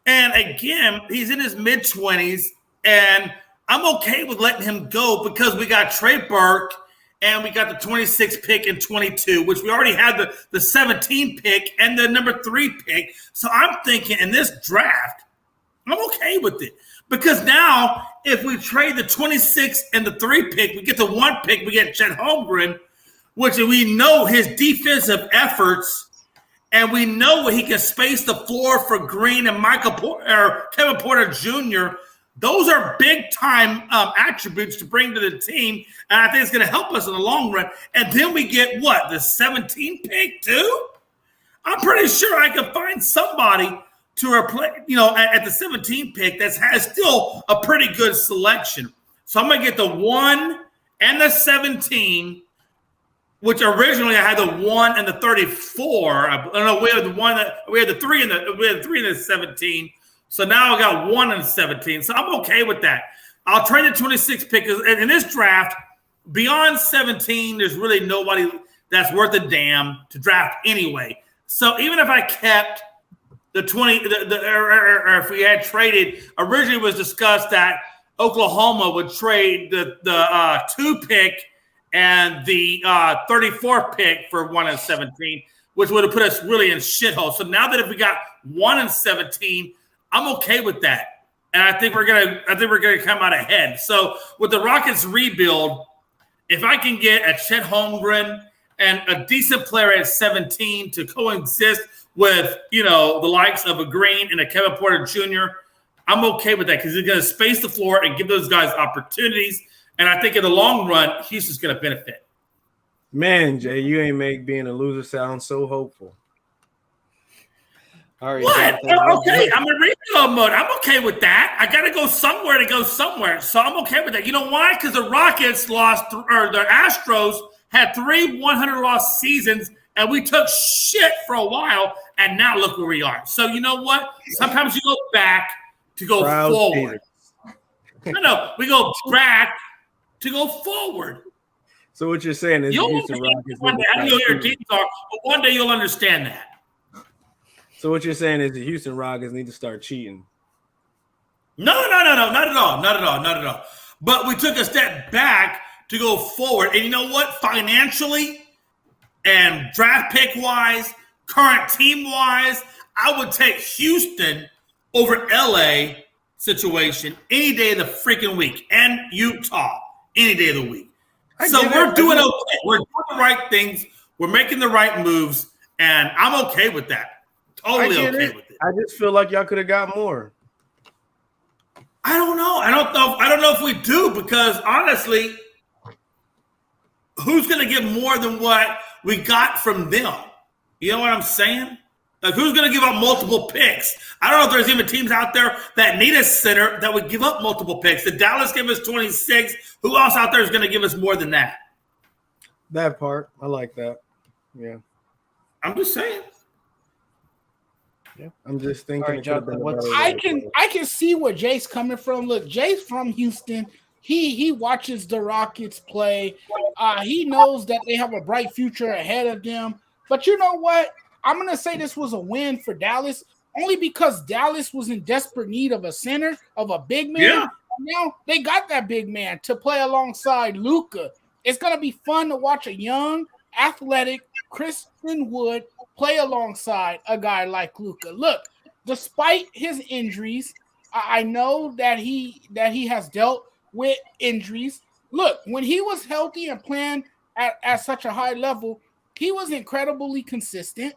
Speaker 2: And again, he's in his mid-20s. And I'm okay with letting him go because we got Trey Burke and we got the 26 pick in 22, which we already had the 17 pick and the number 3 pick. So I'm thinking in this draft, I'm okay with it. Because now, if we trade the 26 and the 3 pick, we get the 1 pick, we get Chet Holmgren, which we know his defensive efforts, and we know what he can space the floor for Green and Kevin Porter Jr. Those are big-time attributes to bring to the team, and I think it's going to help us in the long run. And then we get, the 17 pick too? I'm pretty sure I can find somebody to replace, at the 17 pick that has still a pretty good selection. So I'm going to get the 1 and the 17, which originally I had the 1 and the 34. I don't know. We had the 3 and the 17. So now I got 1 and 17. So I'm okay with that. I'll trade the 26 pick. And in this draft, beyond 17, there's really nobody that's worth a damn to draft anyway. So even if I kept the 20, or if we had traded, originally it was discussed that Oklahoma would trade the 2 pick and the 34 pick for 1 and 17, which would have put us really in shithole. So now that if we got 1 and 17, I'm okay with that, and I think we're gonna come out ahead. So with the Rockets rebuild, if I can get a Chet Holmgren and a decent player at 17 to coexist with the likes of a Green and a Kevin Porter Jr., I'm okay with that because he's going to space the floor and give those guys opportunities. And I think in the long run, Houston's going to benefit.
Speaker 5: Man, Jay, you ain't make being a loser sound so hopeful.
Speaker 4: All right.
Speaker 2: What? Okay, I'm in rebuild mode. I'm okay with that. I got to go somewhere to go somewhere. So I'm okay with that. You know why? Because the Rockets the Astros had 3 100-loss seasons, and we took shit for a while, and now look where we are. So you know what? Sometimes you go back to go forward. No, we go back to go forward.
Speaker 5: So what you're saying is Houston Rockets.
Speaker 2: One day, I don't know who your teams are, but one day you'll understand that.
Speaker 5: So what you're saying is the Houston Rockets need to start cheating.
Speaker 2: No, not at all. But we took a step back to go forward. And you know what? Financially, and draft pick wise, current team wise, I would take Houston over LA situation any day of the freaking week, and Utah any day of the week. So we're doing okay. We're doing the right things. We're making the right moves, and I'm okay with that. Totally okay with it.
Speaker 5: I just feel like y'all could have got more.
Speaker 2: I don't know. I don't know if we do, because honestly, who's going to get more than what we got from them? You know what I'm saying? Like, who's going to give up multiple picks? I don't know if there's even teams out there that need a center that would give up multiple picks. Did Dallas give us 26? Who else out there is going to give us more than that?
Speaker 5: That part. I like that. Yeah.
Speaker 2: I'm just saying.
Speaker 5: Yeah. I'm just thinking.
Speaker 4: All right, Jonathan,
Speaker 1: I can see where Jay's coming from. Look, Jay's from Houston. He watches the Rockets play. He knows that they have a bright future ahead of them. But you know what? I'm going to say this was a win for Dallas only because Dallas was in desperate need of a center, of a big man.
Speaker 2: Yeah.
Speaker 1: And now they got that big man to play alongside Luka. It's going to be fun to watch a young, athletic Christian Wood play alongside a guy like Luka. Look, despite his injuries, I know that he has dealt with injuries. Look, when he was healthy and playing at such a high level, he was incredibly consistent.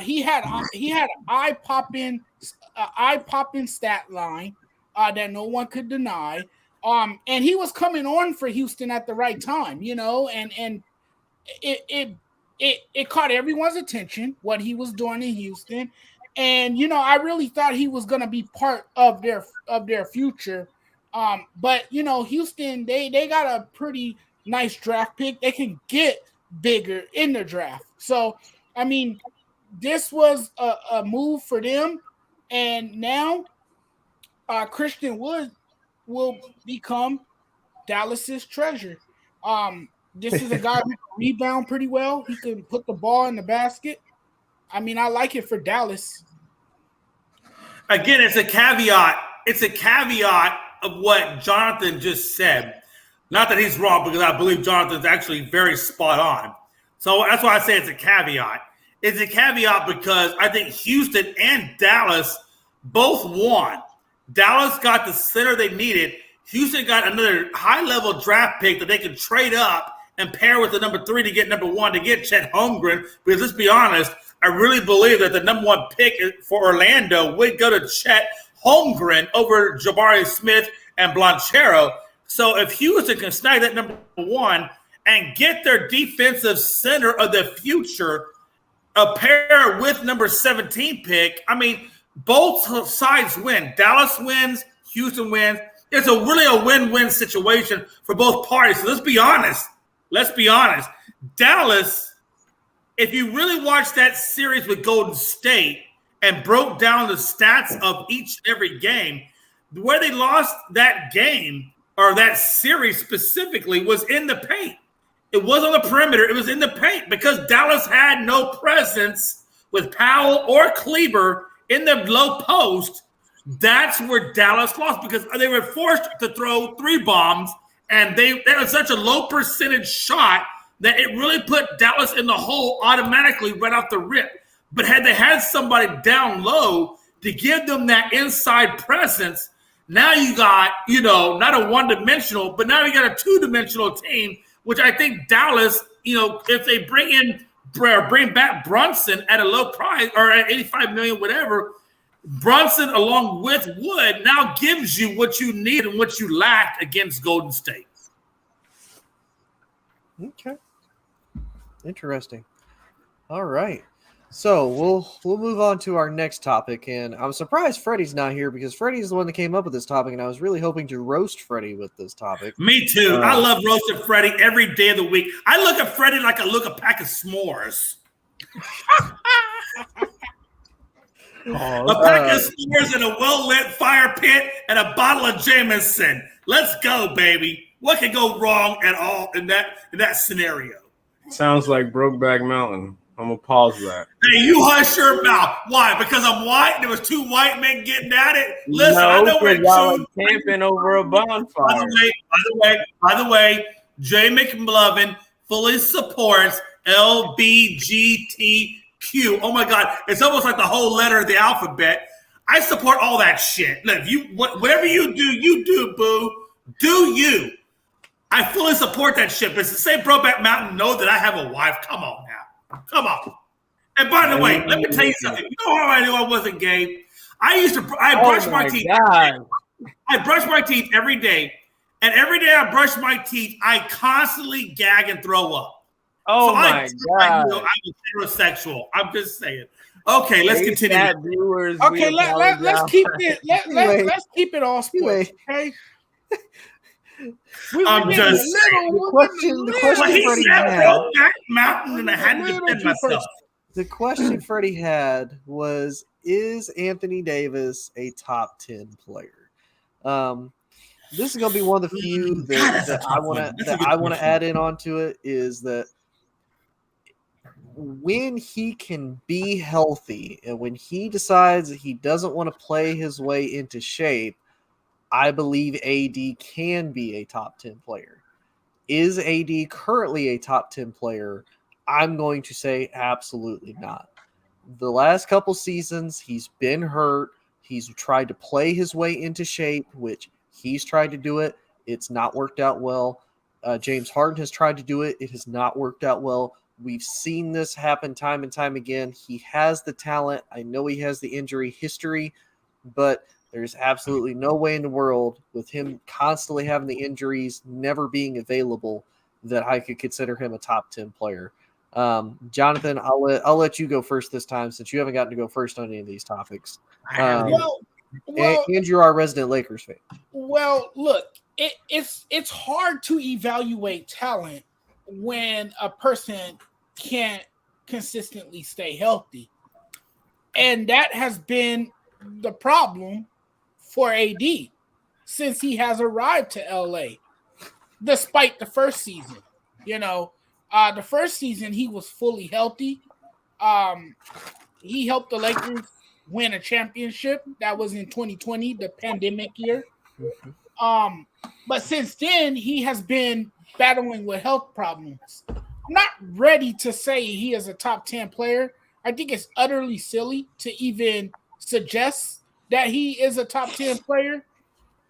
Speaker 1: He had an eye-popping stat line that no one could deny. And he was coming on for Houston at the right time, you know, and it caught everyone's attention what he was doing in Houston. And you know, I really thought he was going to be part of their future. But you know, Houston, they got a pretty nice draft pick. They can get bigger in the draft. So, I mean, this was a move for them, and now Christian Wood will become Dallas's treasure. This is a guy who can rebound pretty well. He can put the ball in the basket. I mean, I like it for Dallas.
Speaker 2: Again, it's a caveat. It's a caveat of what Jonathan just said. Not that he's wrong, because I believe Jonathan's actually very spot on. So that's why I say it's a caveat. It's a caveat because I think Houston and Dallas both won. Dallas got the center they needed. Houston got another high-level draft pick that they can trade up and pair with the number 3 to get number 1 to get Chet Holmgren. Because let's be honest, I really believe that the number 1 pick for Orlando would go to Chet Holmgren over Jabari Smith and Blanchero. So if Houston can snag that number 1 and get their defensive center of the future, a pair with number 17 pick, I mean, both sides win. Dallas wins, Houston wins. It's really a win-win situation for both parties. So let's be honest. Dallas, if you really watched that series with Golden State and broke down the stats of each and every game, where they lost that game or that series specifically was in the paint. It was on the perimeter. It was in the paint because Dallas had no presence with Powell or Kleber in the low post. That's where Dallas lost because they were forced to throw 3 bombs, and that was such a low percentage shot that it really put Dallas in the hole automatically right off the rip. But had they had somebody down low to give them that inside presence, now you got, you know, not a one-dimensional, but now you got a 2-dimensional team, which I think Dallas, you know, if they bring back Brunson at a low price or at $85 million, whatever, Brunson along with Wood now gives you what you need and what you lacked against Golden State.
Speaker 4: Okay. Interesting. All right. So we'll move on to our next topic, and I'm surprised Freddie's not here because Freddie's the one that came up with this topic, and I was really hoping to roast Freddie with this topic.
Speaker 2: Me too. I love roasting Freddie every day of the week. I look at Freddie like I look at a pack of s'mores. A pack of s'mores in a well-lit fire pit and a bottle of Jameson. Let's go, baby. What could go wrong at all in that scenario?
Speaker 5: Sounds like Brokeback Mountain. I'm gonna pause that.
Speaker 2: Hey, you hush your mouth. Why? Because I'm white? There was 2 white men getting at it? Listen,
Speaker 5: no,
Speaker 2: I know we're
Speaker 5: camping over a bonfire.
Speaker 2: By the way, Jay McLovin fully supports LBGTQ. Oh my God, it's almost like the whole letter of the alphabet. I support all that shit. Look, whatever you do, boo. Do you? I fully support that shit. But it's the same Brokeback Mountain. Know that I have a wife. Come on now. Come on. And by the way, let me tell you something. You know how I knew I wasn't gay? I brush my teeth. I brush my teeth every day. And every day I brush my teeth, I constantly gag and throw up.
Speaker 5: Oh
Speaker 2: so
Speaker 5: my God.
Speaker 2: I'm heterosexual. I'm just saying. Okay, let's continue.
Speaker 5: Viewers,
Speaker 1: okay, let's keep it. Let's keep it all sports. Okay.
Speaker 2: I'm just saying.
Speaker 4: The question Freddie had.
Speaker 2: Brokeback Mountain, and I had to defend myself.
Speaker 4: The question Freddie had was: is Anthony Davis a top 10 player? This is going to be one of the few that I want to add in onto it. Is that when he can be healthy and when he decides that he doesn't want to play his way into shape, I believe AD can be a top 10 player. Is AD currently a top 10 player? I'm going to say absolutely not. The last couple seasons, he's been hurt. He's tried to play his way into shape, which he's tried to do it. It's not worked out well. James Harden has tried to do it. It has not worked out well. We've seen this happen time and time again. He has the talent. I know he has the injury history, but there's absolutely no way in the world with him constantly having the injuries, never being available, that I could consider him a top 10 player. Jonathan, I'll let you go first this time since you haven't gotten to go first on any of these topics. And you're our resident Lakers fan.
Speaker 1: Well, look, it's hard to evaluate talent when a person can't consistently stay healthy. And that has been the problem for AD since he has arrived to LA, despite the first season. The first season he was fully healthy. He helped the Lakers win a championship. That was in 2020, the pandemic year. But since then, he has been battling with health problems. I'm not ready to say he is a top 10 player. I think it's utterly silly to even suggest that he is a top 10 player.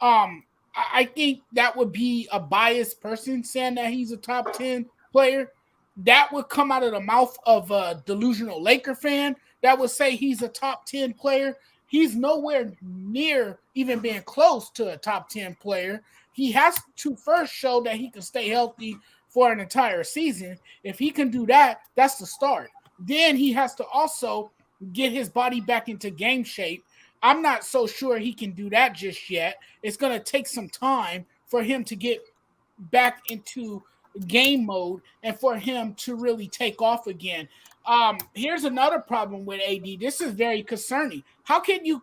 Speaker 1: I think that would be a biased person saying that he's a top 10 player. That would come out of the mouth of a delusional Laker fan that would say he's a top 10 player. He's nowhere near even being close to a top 10 player. He has to first show that he can stay healthy for an entire season. If he can do that, that's the start. Then he has to also get his body back into game shape. I'm not so sure he can do that just yet. It's going to take some time for him to get back into game mode and for him to really take off again. Here's another problem with AD. This is very concerning. How can you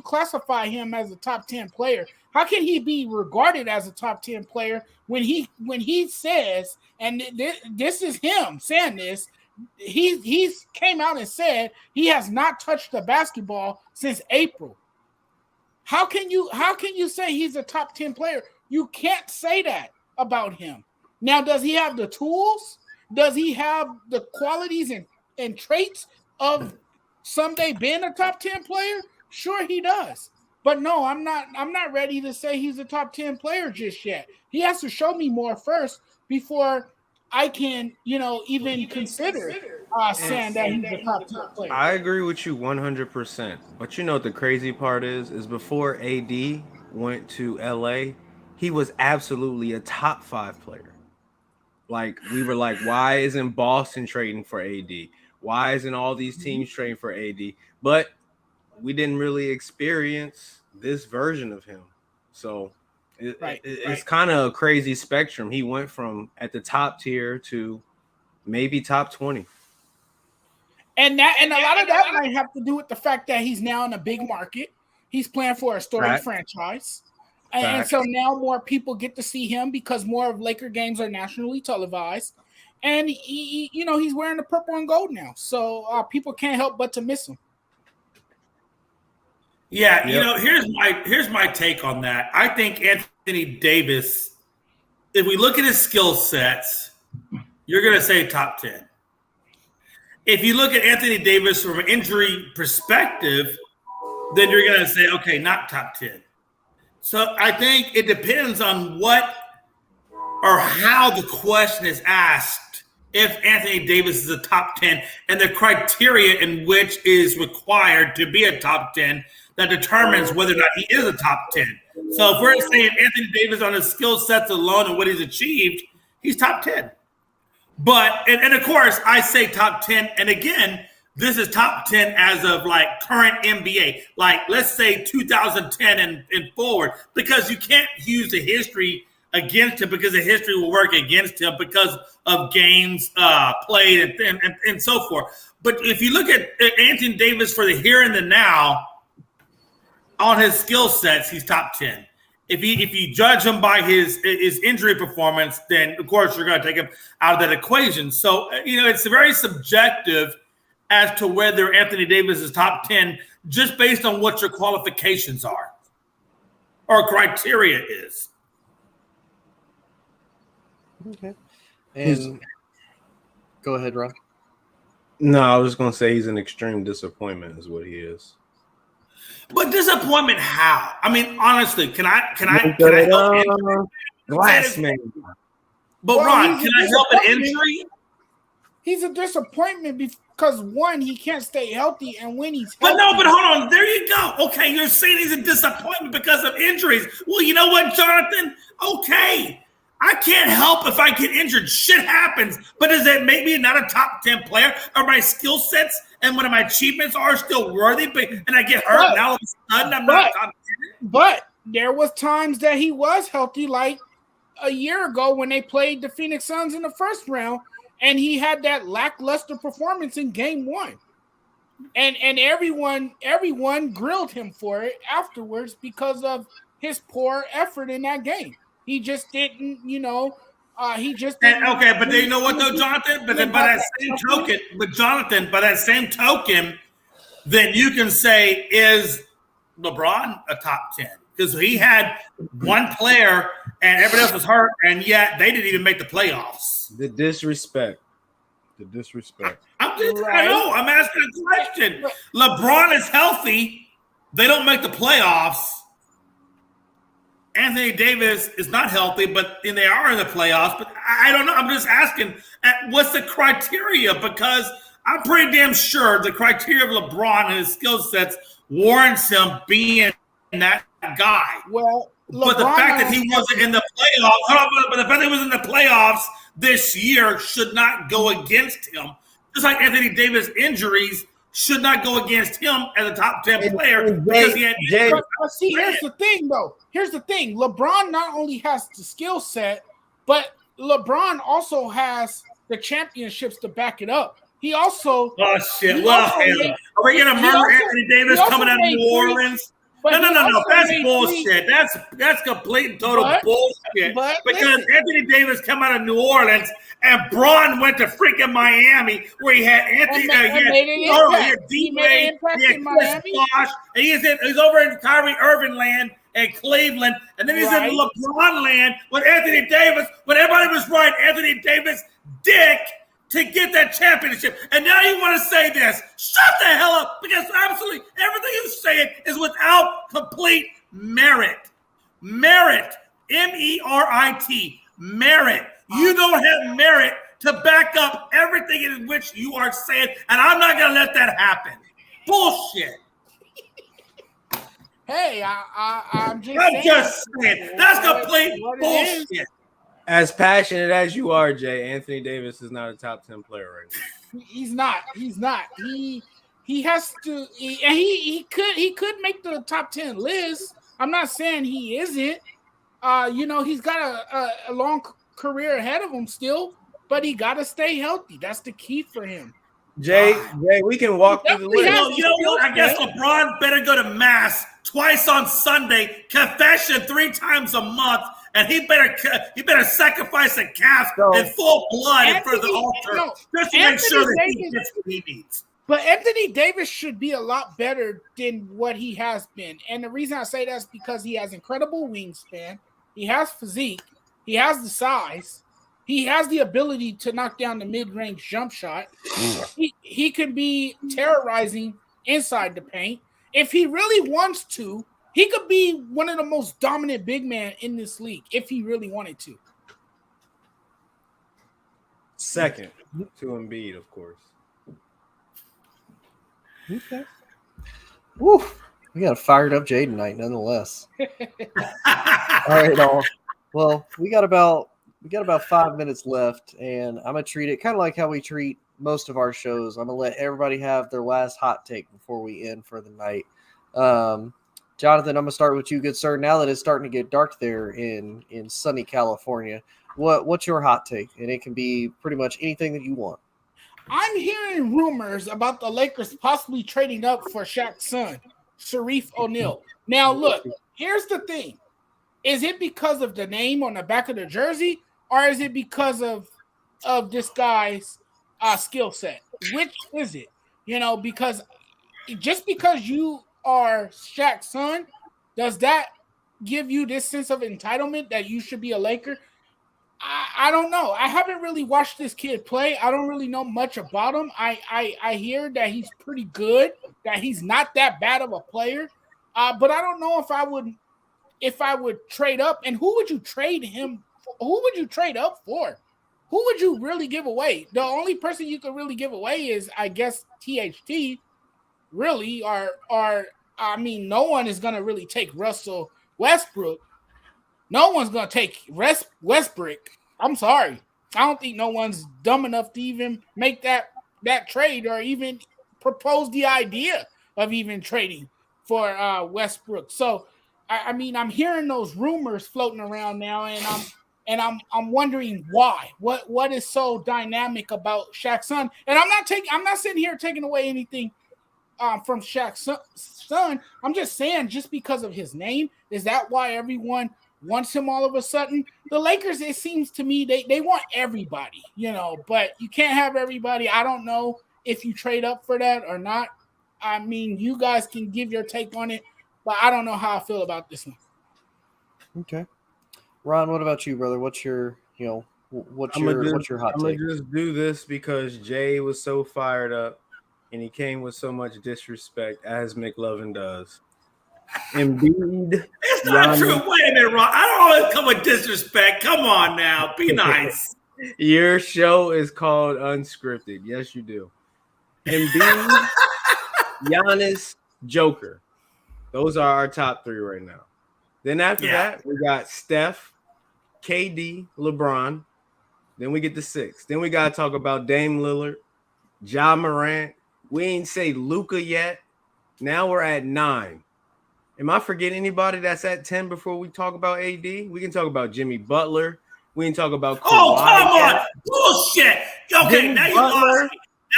Speaker 1: classify him as a top 10 player? How can he be regarded as a top 10 player when he says, and this is him saying this, he's came out and said he has not touched the basketball since April. How can you say he's a top 10 player? You can't say that about him. Now, does he have the tools? Does he have the qualities and traits of someday being a top 10 player? Sure he does. But no, I'm not ready to say he's a top 10 player just yet. He has to show me more first before I can, even consider saying that he's a top 10 player.
Speaker 5: I agree with you 100%. But what the crazy part is before AD went to LA, he was absolutely a top 5 player. Like, we were like, why isn't Boston trading for AD? Why isn't all these teams trading for AD? But we didn't really experience this version of him. So it's kind of a crazy spectrum. He went from at the top tier to maybe top 20.
Speaker 1: And a lot of that might have to do with the fact that he's now in a big market. He's playing for a storied franchise. And so now more people get to see him because more of Laker games are nationally televised. And he's wearing the purple and gold now. So people can't help but to miss him.
Speaker 2: Yeah, here's my take on that. I think Anthony Davis, if we look at his skill sets, you're going to say top 10. If you look at Anthony Davis from an injury perspective, then you're going to say, okay, not top 10. So I think it depends on what or how the question is asked if Anthony Davis is a top 10 and the criteria in which is required to be a top 10 that determines whether or not he is a top 10. So if we're saying Anthony Davis on his skill sets alone and what he's achieved, he's top 10. But, and of course, I say top 10. And again, this is top 10 as of like current NBA. Like, let's say 2010 and forward, because you can't use the history against him because the history will work against him because of games played and so forth. But if you look at Anthony Davis for the here and the now, on his skill sets, he's top 10. If you judge him by his injury performance, then of course you're going to take him out of that equation. So it's very subjective as to whether Anthony Davis is top 10 just based on what your qualifications are or criteria is.
Speaker 4: Okay. And go ahead, Rob.
Speaker 5: No, I was just going to say he's an extreme disappointment is what he is.
Speaker 2: But disappointment how? I mean, honestly, can I help
Speaker 5: Glass man.
Speaker 2: But Ron, can I help an injury?
Speaker 1: He's a disappointment because one, he can't stay healthy, and when he's
Speaker 2: healthy, but hold on, there you go. Okay, you're saying he's a disappointment because of injuries. Well, you know what, Jonathan? Okay, I can't help if I get injured. Shit happens. But does that make me not a top 10 player? Are my skill sets and one of my achievements are still worthy? And I get hurt, and all of a sudden I'm not top 10?
Speaker 1: But there was times that he was healthy, like a year ago when they played the Phoenix Suns in the first round, and he had that lackluster performance in game 1. And everyone grilled him for it afterwards because of his poor effort in that game. He just didn't, he just didn't.
Speaker 2: Okay, but you know what though, Jonathan? But then by that same token, then you can say, is LeBron a top 10? Because he had one player and everybody else was hurt, and yet they didn't even make the playoffs.
Speaker 5: The disrespect.
Speaker 2: I know. I'm asking a question. LeBron is healthy. They don't make the playoffs. Anthony Davis is not healthy, but they are in the playoffs. But I don't know. I'm just asking, what's the criteria? Because I'm pretty damn sure the criteria of LeBron and his skill sets warrants him being that guy.
Speaker 1: Well,
Speaker 2: but the fact that he wasn't in the playoffs, but the fact that he was in the playoffs this year should not go against him. Just like Anthony Davis' injuries should not go against him as a top 10 player because he had.
Speaker 1: See, here's the thing, though. Here's the thing. LeBron not only has the skill set, but LeBron also has the championships to back it up. He also.
Speaker 2: Oh shit! Well, are we gonna murder Anthony Davis coming out of New Orleans? No. That's bullshit. That's complete and total bullshit. Because Anthony Davis come out of New Orleans and Braun went to freaking Miami where he had Anthony. He had D-Wade, he had Chris Bosh, and he's over in Kyrie Irving land and Cleveland, and then he's in LeBron land with Anthony Davis. When everybody was right, Anthony Davis dick to get that championship. And now you want to say this. Shut the hell up, because absolutely everything you say is without complete merit. Merit. M-E-R-I-T. Merit. You don't have merit to back up everything in which you are saying, and I'm not going to let that happen. Bullshit.
Speaker 1: Hey, I'm just saying.
Speaker 2: That's complete bullshit.
Speaker 5: As passionate as you are, Jay, Anthony Davis is not a top 10 player right now.
Speaker 1: He's not. He has to. He could make the top 10 list. I'm not saying he isn't. He's got a long career ahead of him still, but he got to stay healthy. That's the key for him.
Speaker 5: Jay, we can walk through the list.
Speaker 2: You know what? I guess LeBron better go to mass twice on Sunday, confession 3 times a month. And he better sacrifice a calf in full blood for the altar just to make sure that he gets what he needs.
Speaker 1: But Anthony Davis should be a lot better than what he has been. And the reason I say that is because he has incredible wingspan. He has physique. He has the size. He has the ability to knock down the mid-range jump shot. He can be terrorizing inside the paint. If he really wants to, he could be one of the most dominant big men in this league if he really wanted to.
Speaker 5: Second to Embiid, of course.
Speaker 4: Okay. Woo. We got a fired up Jay tonight, nonetheless. All right, all. Well, we got about 5 minutes left, and I'm gonna treat it kind of like how we treat most of our shows. I'm gonna let everybody have their last hot take before we end for the night. Jonathan, I'm gonna start with you, good sir. Now that it's starting to get dark there in sunny California, what's your hot take? And it can be pretty much anything that you want.
Speaker 1: I'm hearing rumors about the Lakers possibly trading up for Shaq's son, Sharif O'Neal. Now, look, here's the thing. Is it because of the name on the back of the jersey, or is it because of this guy's skill set? Which is it? You know, because just because you are Shaq's son, does that give you this sense of entitlement that you should be a Laker? I don't know. I haven't really watched this kid play. I don't really know much about him. I hear that he's pretty good, that he's not that bad of a player. But I don't know if I would trade up. And who would you trade him for? Who would you trade up for? Who would you really give away? The only person you could really give away is, I guess, THT, really. Or I mean, no one is going to really take Russell Westbrook. No one's going to take Westbrook. I'm sorry. I don't think no one's dumb enough to even make that trade or even propose the idea of even trading for Westbrook. So, I mean, I'm hearing those rumors floating around now, and I'm wondering why. What is so dynamic about Shaq's son? And I'm not sitting here taking away anything from Shaq's son. I'm just saying, just because of his name, is that why everyone wants him all of a sudden? The Lakers, it seems to me, they want everybody, you know, but you can't have everybody. I don't know if you trade up for that or not. I mean, you guys can give your take on it, but I don't know how I feel about this one.
Speaker 4: Okay. Ron, what about you, brother? What's your hot take?
Speaker 5: I'm gonna just do this because Jay was so fired up and he came with so much disrespect, as McLovin does. Embiid.
Speaker 2: It's not true. Wait a minute, Ron. I don't always come with disrespect. Come on now. Be nice.
Speaker 5: Your show is called Unscripted. Yes, you do. Embiid, Giannis, Joker. Those are our top three right now. Then after that, we got Steph, KD, LeBron. Then we get to 6. Then we got to talk about Dame Lillard, Ja Morant. We ain't say Luka yet. Now we're at 9. Am I forgetting anybody that's at 10 before we talk about AD? We can talk about Jimmy Butler. We can talk about Kawhi.
Speaker 2: Oh, come on. Bullshit. Okay,
Speaker 5: Jimmy
Speaker 2: now
Speaker 5: Butler,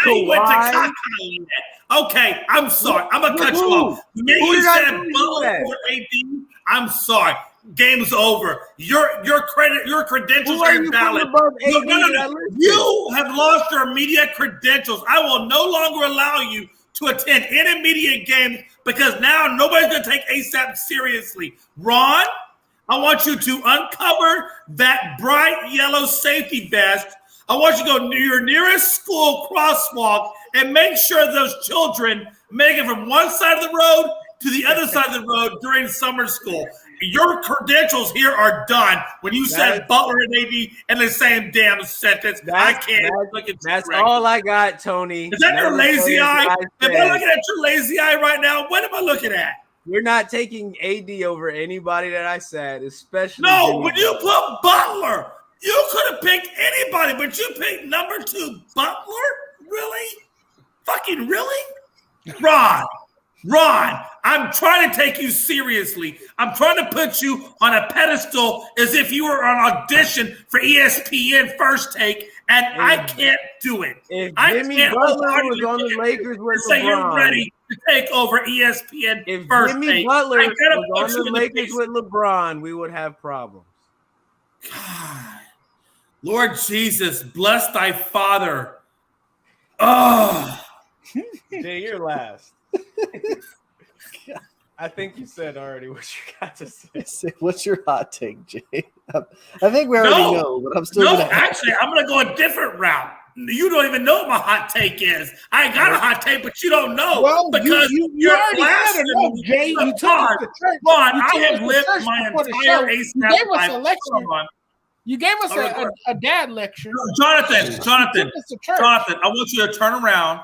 Speaker 2: you went to
Speaker 5: Kawhi.
Speaker 2: Kawhi. Okay, I'm sorry. I'm going to cut you off. You said Butler for AD. I'm sorry. Game's over. Your credentials are invalid. No. You have lost your media credentials. I will no longer allow you to attend intermediate games because now nobody's going to take ASAP seriously. Ron, I want you to uncover that bright yellow safety vest. I want you to go to your nearest school crosswalk and make sure those children make it from one side of the road to the other side of the road during summer school. Your credentials here are done when you said Butler and AD in the same damn sentence. I can't look at you.
Speaker 5: That's all I got, Tony.
Speaker 2: Is that your lazy eye? Am I looking at your lazy eye right now? What am I looking at?
Speaker 5: You're not taking AD over anybody that I said, especially.
Speaker 2: No, when you put Butler, you could have picked anybody, but you picked number 2 Butler? Really? Fucking really? Ron, I'm trying to take you seriously. I'm trying to put you on a pedestal as if you were on audition for ESPN First Take, and I can't do it.
Speaker 5: If Jimmy Butler was on the Lakers with LeBron,
Speaker 2: you're ready to take over ESPN First Take.
Speaker 5: If Jimmy Butler was on the Lakers with LeBron, we would have problems.
Speaker 2: God, Lord Jesus, bless thy father. Oh,
Speaker 5: Jay, you're last. I think you said already what you got to say.
Speaker 4: What's your hot take, Jay? I think we already know, but I'm still
Speaker 2: No,
Speaker 4: gonna
Speaker 2: actually, I'm going to go a different route. You don't even know what my hot take is. I ain't got a hot take, but you don't know.
Speaker 1: Well,
Speaker 2: because
Speaker 1: you
Speaker 2: you're
Speaker 1: already said it, no, Jay. You took us to church.
Speaker 2: Ron,
Speaker 1: You
Speaker 2: I
Speaker 1: took
Speaker 2: have
Speaker 1: us to
Speaker 2: lived
Speaker 1: church
Speaker 2: my
Speaker 1: before the
Speaker 2: entire
Speaker 1: show.
Speaker 2: ASAP
Speaker 1: You gave us
Speaker 2: life.
Speaker 1: a lecture. You gave us a dad lecture.
Speaker 2: Jonathan,
Speaker 1: You took us to church.
Speaker 2: Jonathan, I want you to turn around.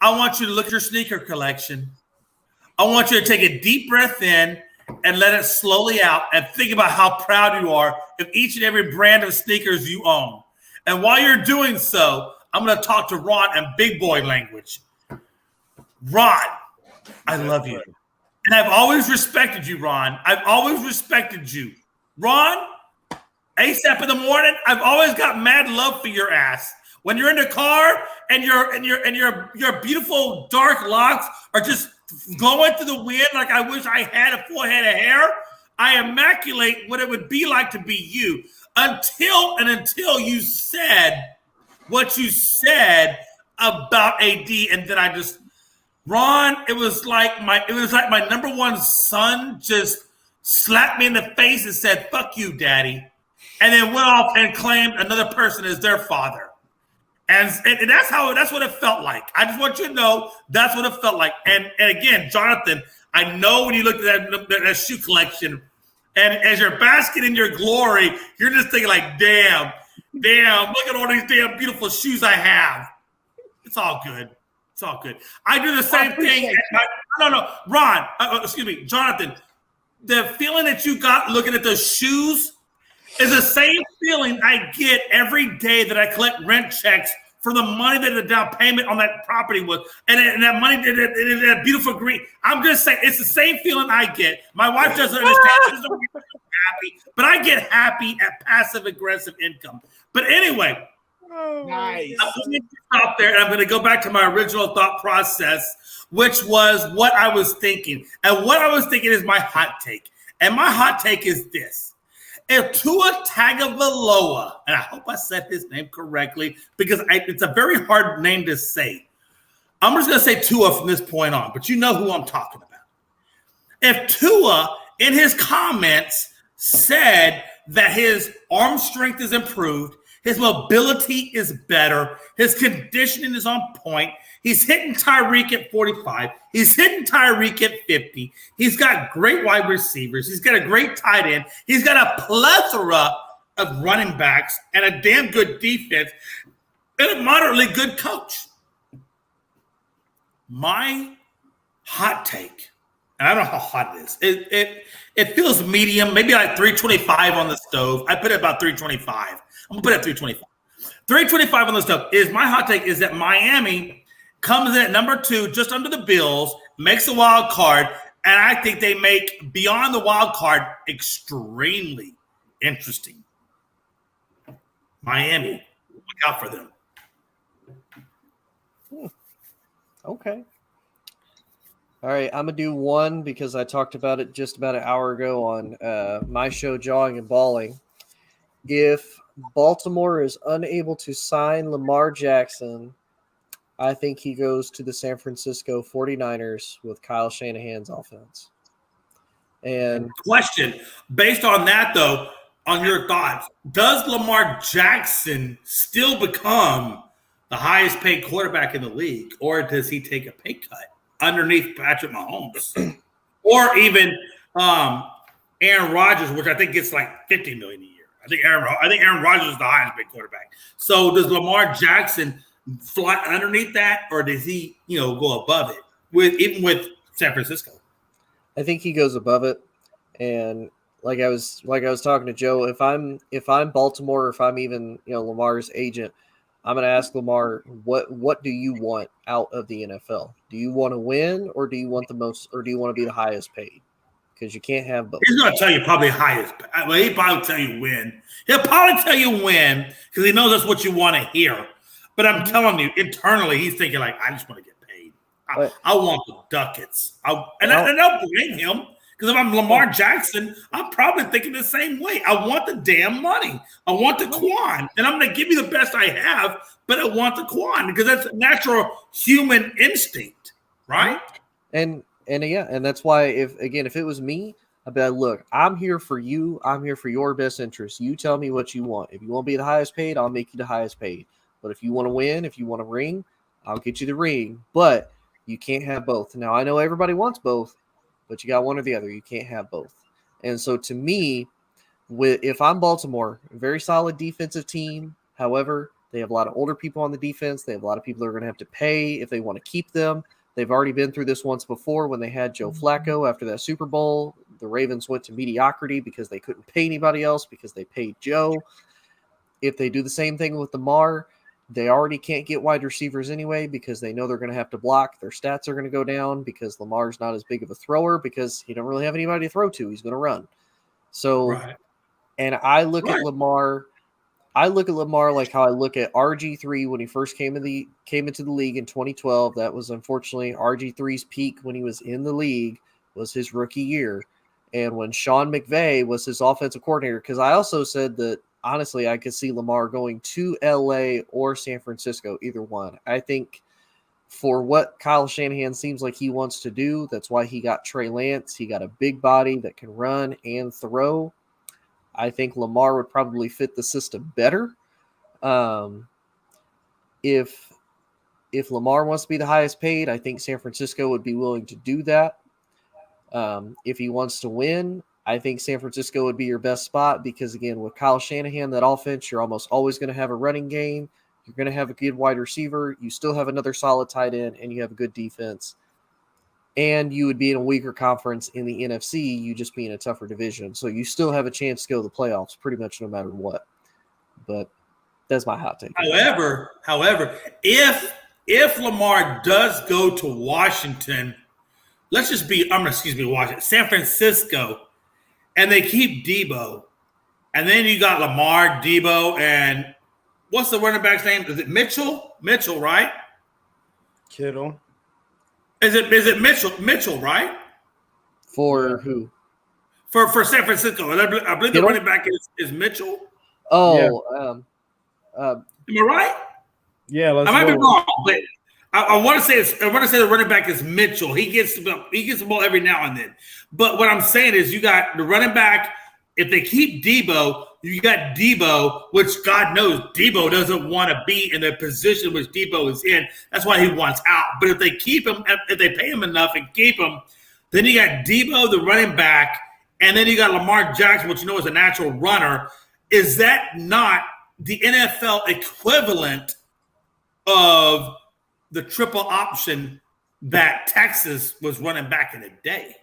Speaker 2: I want you to look at your sneaker collection. I want you to take a deep breath in and let it slowly out and think about how proud you are of each and every brand of sneakers you own. And while you're doing so, I'm going to talk to Ron in big boy language. Ron, I love you. And I've always respected you, Ron. I've always respected you. Ron, ASAP in the morning, I've always got mad love for your ass. When you're in the car and your beautiful dark locks are just glowing through the wind like I wish I had a full head of hair, I immaculate what it would be like to be you. Until you said what you said about AD, and then I just, Ron, it was like my number one son just slapped me in the face and said, "Fuck you, Daddy," and then went off and claimed another person as their father. And that's what it felt like. I just want you to know that's what it felt like. And again, Jonathan, I know when you looked at that shoe collection, and as you're basking in your glory, you're just thinking like, damn, look at all these damn beautiful shoes I have. It's all good. It's all good. I do the same thing. No, Ron, excuse me, Jonathan, the feeling that you got looking at those shoes is the same feeling I get every day that I collect rent checks for the money that the down payment on that property was, and that money, that beautiful green. I'm just saying, it's the same feeling I get. My wife doesn't understand. She doesn't get happy, but I get happy at passive aggressive income. But anyway,
Speaker 1: Nice.
Speaker 2: I'm going to stop there, and I'm going to go back to my original thought process, which was what I was thinking. And what I was thinking is my hot take. And my hot take is this. If Tua Tagovailoa, and I hope I said his name correctly because it's a very hard name to say. I'm just going to say Tua from this point on, but you know who I'm talking about. If Tua, in his comments, said that his arm strength is improved, his mobility is better, his conditioning is on point, he's hitting Tyreek at 45, he's hitting Tyreek at 50, he's got great wide receivers, he's got a great tight end, he's got a plethora of running backs and a damn good defense and a moderately good coach. My hot take, and I don't know how hot it is, it feels medium, maybe like 325 on the stove. I put it about 325. I'm going to put it at 325. 325 on the stove is my hot take is that Miami comes in at number 2, just under the Bills, makes a wild card, and I think they make beyond the wild card extremely interesting. Miami, look out for them.
Speaker 4: Okay. All right, I'm going to do one because I talked about it just about an hour ago on my show, Jawing and Balling. If Baltimore is unable to sign Lamar Jackson, I think he goes to the San Francisco 49ers with Kyle Shanahan's offense. And
Speaker 2: question, based on that, though, on your thoughts, does Lamar Jackson still become the highest paid quarterback in the league, or does he take a pay cut underneath Patrick Mahomes or even Aaron Rodgers, which I think gets like $50 million a year? I think Aaron Rodgers is the highest paid quarterback. So does Lamar Jackson fly underneath that, or does he, go above it even with San Francisco?
Speaker 4: I think he goes above it. And like I was talking to Joe, if I'm Baltimore, or if I'm even Lamar's agent, I'm going to ask Lamar, what do you want out of the NFL? Do you want to win, or do you want the most, or do you want to be the highest paid? Because you can't have both.
Speaker 2: He's going to tell you probably highest. Well, he'll probably tell you win. He'll probably tell you win because he knows that's what you want to hear. But I'm telling you, internally, he's thinking like, I just want to get paid. I want the ducats. I don't blame him because if I'm Lamar Jackson, I'm probably thinking the same way. I want the damn money. I want the quan. And I'm going to give you the best I have, but I want the quan because that's natural human instinct, right?
Speaker 4: And And that's why if it was me, I'd be like, look, I'm here for you. I'm here for your best interest. You tell me what you want. If you want to be the highest paid, I'll make you the highest paid. But if you want to win, if you want a ring, I'll get you the ring. But you can't have both. Now, I know everybody wants both, but you got one or the other. You can't have both. And so to me, if I'm Baltimore, a very solid defensive team. However, they have a lot of older people on the defense. They have a lot of people that are going to have to pay if they want to keep them. They've already been through this once before when they had Joe Flacco after that Super Bowl. The Ravens went to mediocrity because they couldn't pay anybody else because they paid Joe. If they do the same thing with Lamar, they already can't get wide receivers anyway because they know they're going to have to block. Their stats are going to go down because Lamar's not as big of a thrower because he don't really have anybody to throw to. He's going to run. So,
Speaker 2: Right.
Speaker 4: And I look at Lamar. I look at Lamar like how I look at RG3 when he first came into the league in 2012. That was unfortunately RG3's peak when he was in the league was his rookie year. And when Sean McVay was his offensive coordinator, because I also said that, honestly, I could see Lamar going to LA or San Francisco, either one. I think for what Kyle Shanahan seems like he wants to do, that's why he got Trey Lance. He got a big body that can run and throw. I think Lamar would probably fit the system better. If Lamar wants to be the highest paid, I think San Francisco would be willing to do that. If he wants to win, I think San Francisco would be your best spot because, again, with Kyle Shanahan, that offense, you're almost always going to have a running game. You're going to have a good wide receiver. You still have another solid tight end, and you have a good defense. And you would be in a weaker conference in the NFC. You just be in a tougher division. So you still have a chance to go to the playoffs pretty much no matter what. But that's my hot take.
Speaker 2: However, if Lamar does go to Washington, Washington, San Francisco, and they keep Debo, and then you got Lamar, Debo, and what's the running back's name? Is it Mitchell? Mitchell, right?
Speaker 5: Kittle.
Speaker 2: Is it Mitchell, right?
Speaker 4: For who?
Speaker 2: For San Francisco. I believe the running back is Mitchell.
Speaker 4: Oh,
Speaker 2: am I right?
Speaker 5: Yeah,
Speaker 2: I might be wrong, but I want to say the running back is Mitchell. He gets the ball every now and then. But what I'm saying is you got the running back. If they keep Debo, you got Debo, which God knows Debo doesn't want to be in the position which Debo is in. That's why he wants out. But if they keep him, if they pay him enough and keep him, then you got Debo, the running back, and then you got Lamar Jackson, which you know is a natural runner. Is that not the NFL equivalent of the triple option that Texas was running back in the day?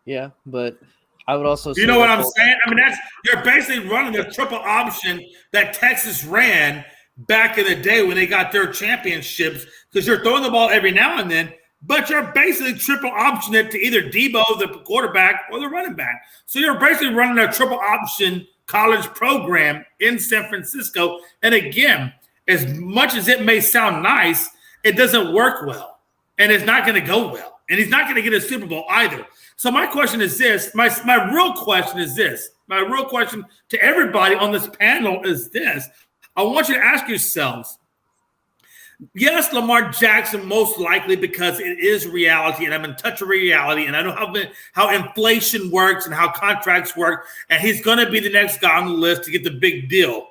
Speaker 4: yeah, but I would also say,
Speaker 2: you know what I'm saying? I mean, you're basically running the triple option that Texas ran back in the day when they got their championships because you're throwing the ball every now and then, but you're basically triple option it to either Debo, the quarterback, or the running back. So you're basically running a triple option college program in San Francisco. And again, as much as it may sound nice, it doesn't work well, and it's not going to go well, and he's not going to get a Super Bowl either. So my question is this. My real question is this. My real question to everybody on this panel is this. I want you to ask yourselves, yes, Lamar Jackson most likely because it is reality, and I'm in touch with reality, and I know how inflation works and how contracts work, and he's going to be the next guy on the list to get the big deal.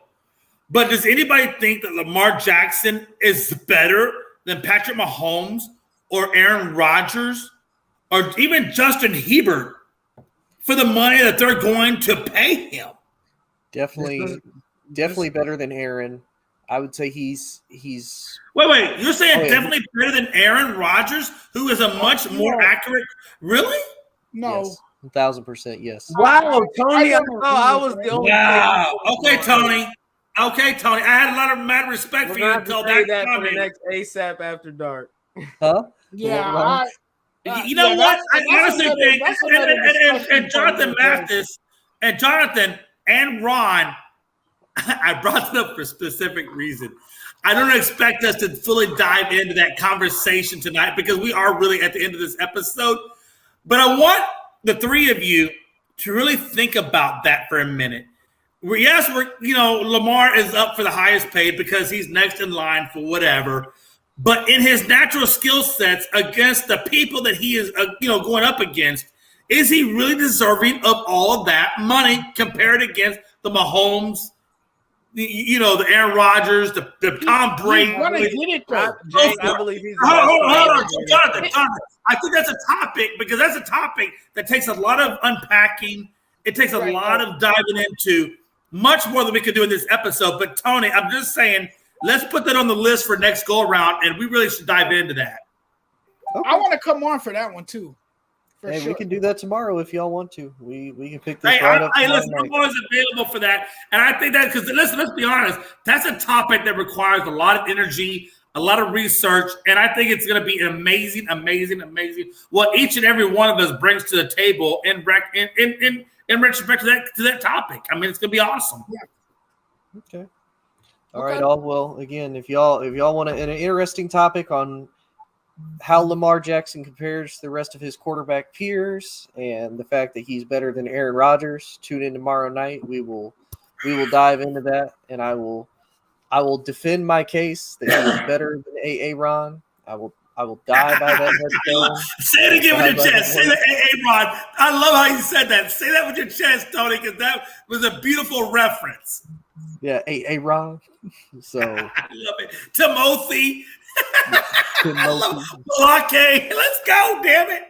Speaker 2: But does anybody think that Lamar Jackson is better than Patrick Mahomes or Aaron Rodgers or even Justin Herbert for the money that they're going to pay him?
Speaker 4: Definitely better than Aaron. I would say he's.
Speaker 2: Wait. You're saying
Speaker 4: yeah.
Speaker 2: Definitely better than Aaron Rodgers, who is a much more accurate. Really?
Speaker 1: No.
Speaker 4: Yes, 1,000% yes.
Speaker 5: Wow, Tony! I thought I was the only.
Speaker 2: Wow. Okay, Tony. I had a lot of mad respect for you until that
Speaker 5: for the next ASAP After Dark.
Speaker 4: Huh?
Speaker 1: Yeah.
Speaker 2: You know what? I honestly think, and
Speaker 1: Jonathan
Speaker 2: Mathis, and Jonathan and Ron, I brought it up for a specific reason. I don't expect us to fully dive into that conversation tonight because we are really at the end of this episode. But I want the three of you to really think about that for a minute. Lamar is up for the highest paid because he's next in line for whatever. but in his natural skill sets against the people that he is, going up against, is he really deserving of all of that money compared against the Mahomes, the Aaron Rodgers, the Tom Brady?
Speaker 1: He's gonna get it though.
Speaker 5: I believe he's.
Speaker 2: Hold on, Jonathan. I think that's a topic because that's a topic that takes a lot of unpacking. It takes a lot of diving into, much more than we could do in this episode. But Tony, I'm just saying, let's put that on the list for next go around, and we really should dive into that.
Speaker 4: Okay.
Speaker 1: I want to come on for that one too. For
Speaker 4: Hey,
Speaker 1: sure.
Speaker 4: we can do that tomorrow if y'all want to. We can pick this
Speaker 2: Hey,
Speaker 4: right up.
Speaker 2: listen,
Speaker 4: tomorrow
Speaker 2: I'm
Speaker 4: night.
Speaker 2: always available for that. And I think that because, listen, let's be honest, that's a topic that requires a lot of energy, a lot of research, and I think it's going to be amazing what each and every one of us brings to the table in retrospect to that topic. I mean, it's going to be awesome.
Speaker 4: Okay. All right. All well. Again, if y'all want an interesting topic on how Lamar Jackson compares to the rest of his quarterback peers and the fact that he's better than Aaron Rodgers, tune in tomorrow night. We will dive into that, and I will defend my case that he is better than Aaron. I will die by that headstone.
Speaker 2: Say it again with your chest. Say that, Aaron. I love how you said that. Say that with your chest, Tony, because that was a beautiful reference.
Speaker 4: Yeah, Aaron. So
Speaker 2: I love it. Timothy.
Speaker 4: Timothy.
Speaker 2: Okay, let's go, damn it.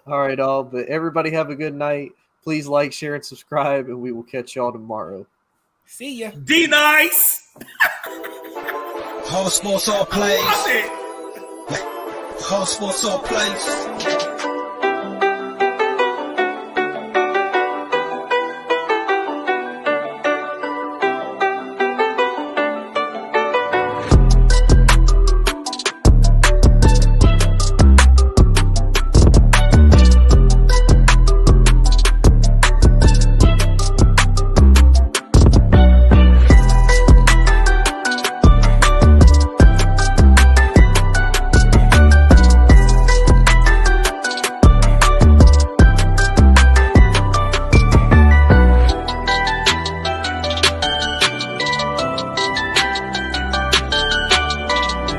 Speaker 4: All right, all. But everybody have a good night. Please like, share, and subscribe, and we will catch y'all tomorrow.
Speaker 1: See ya.
Speaker 2: D nice.
Speaker 3: All sports, all plays.
Speaker 2: Love it.
Speaker 3: All sports, all plays.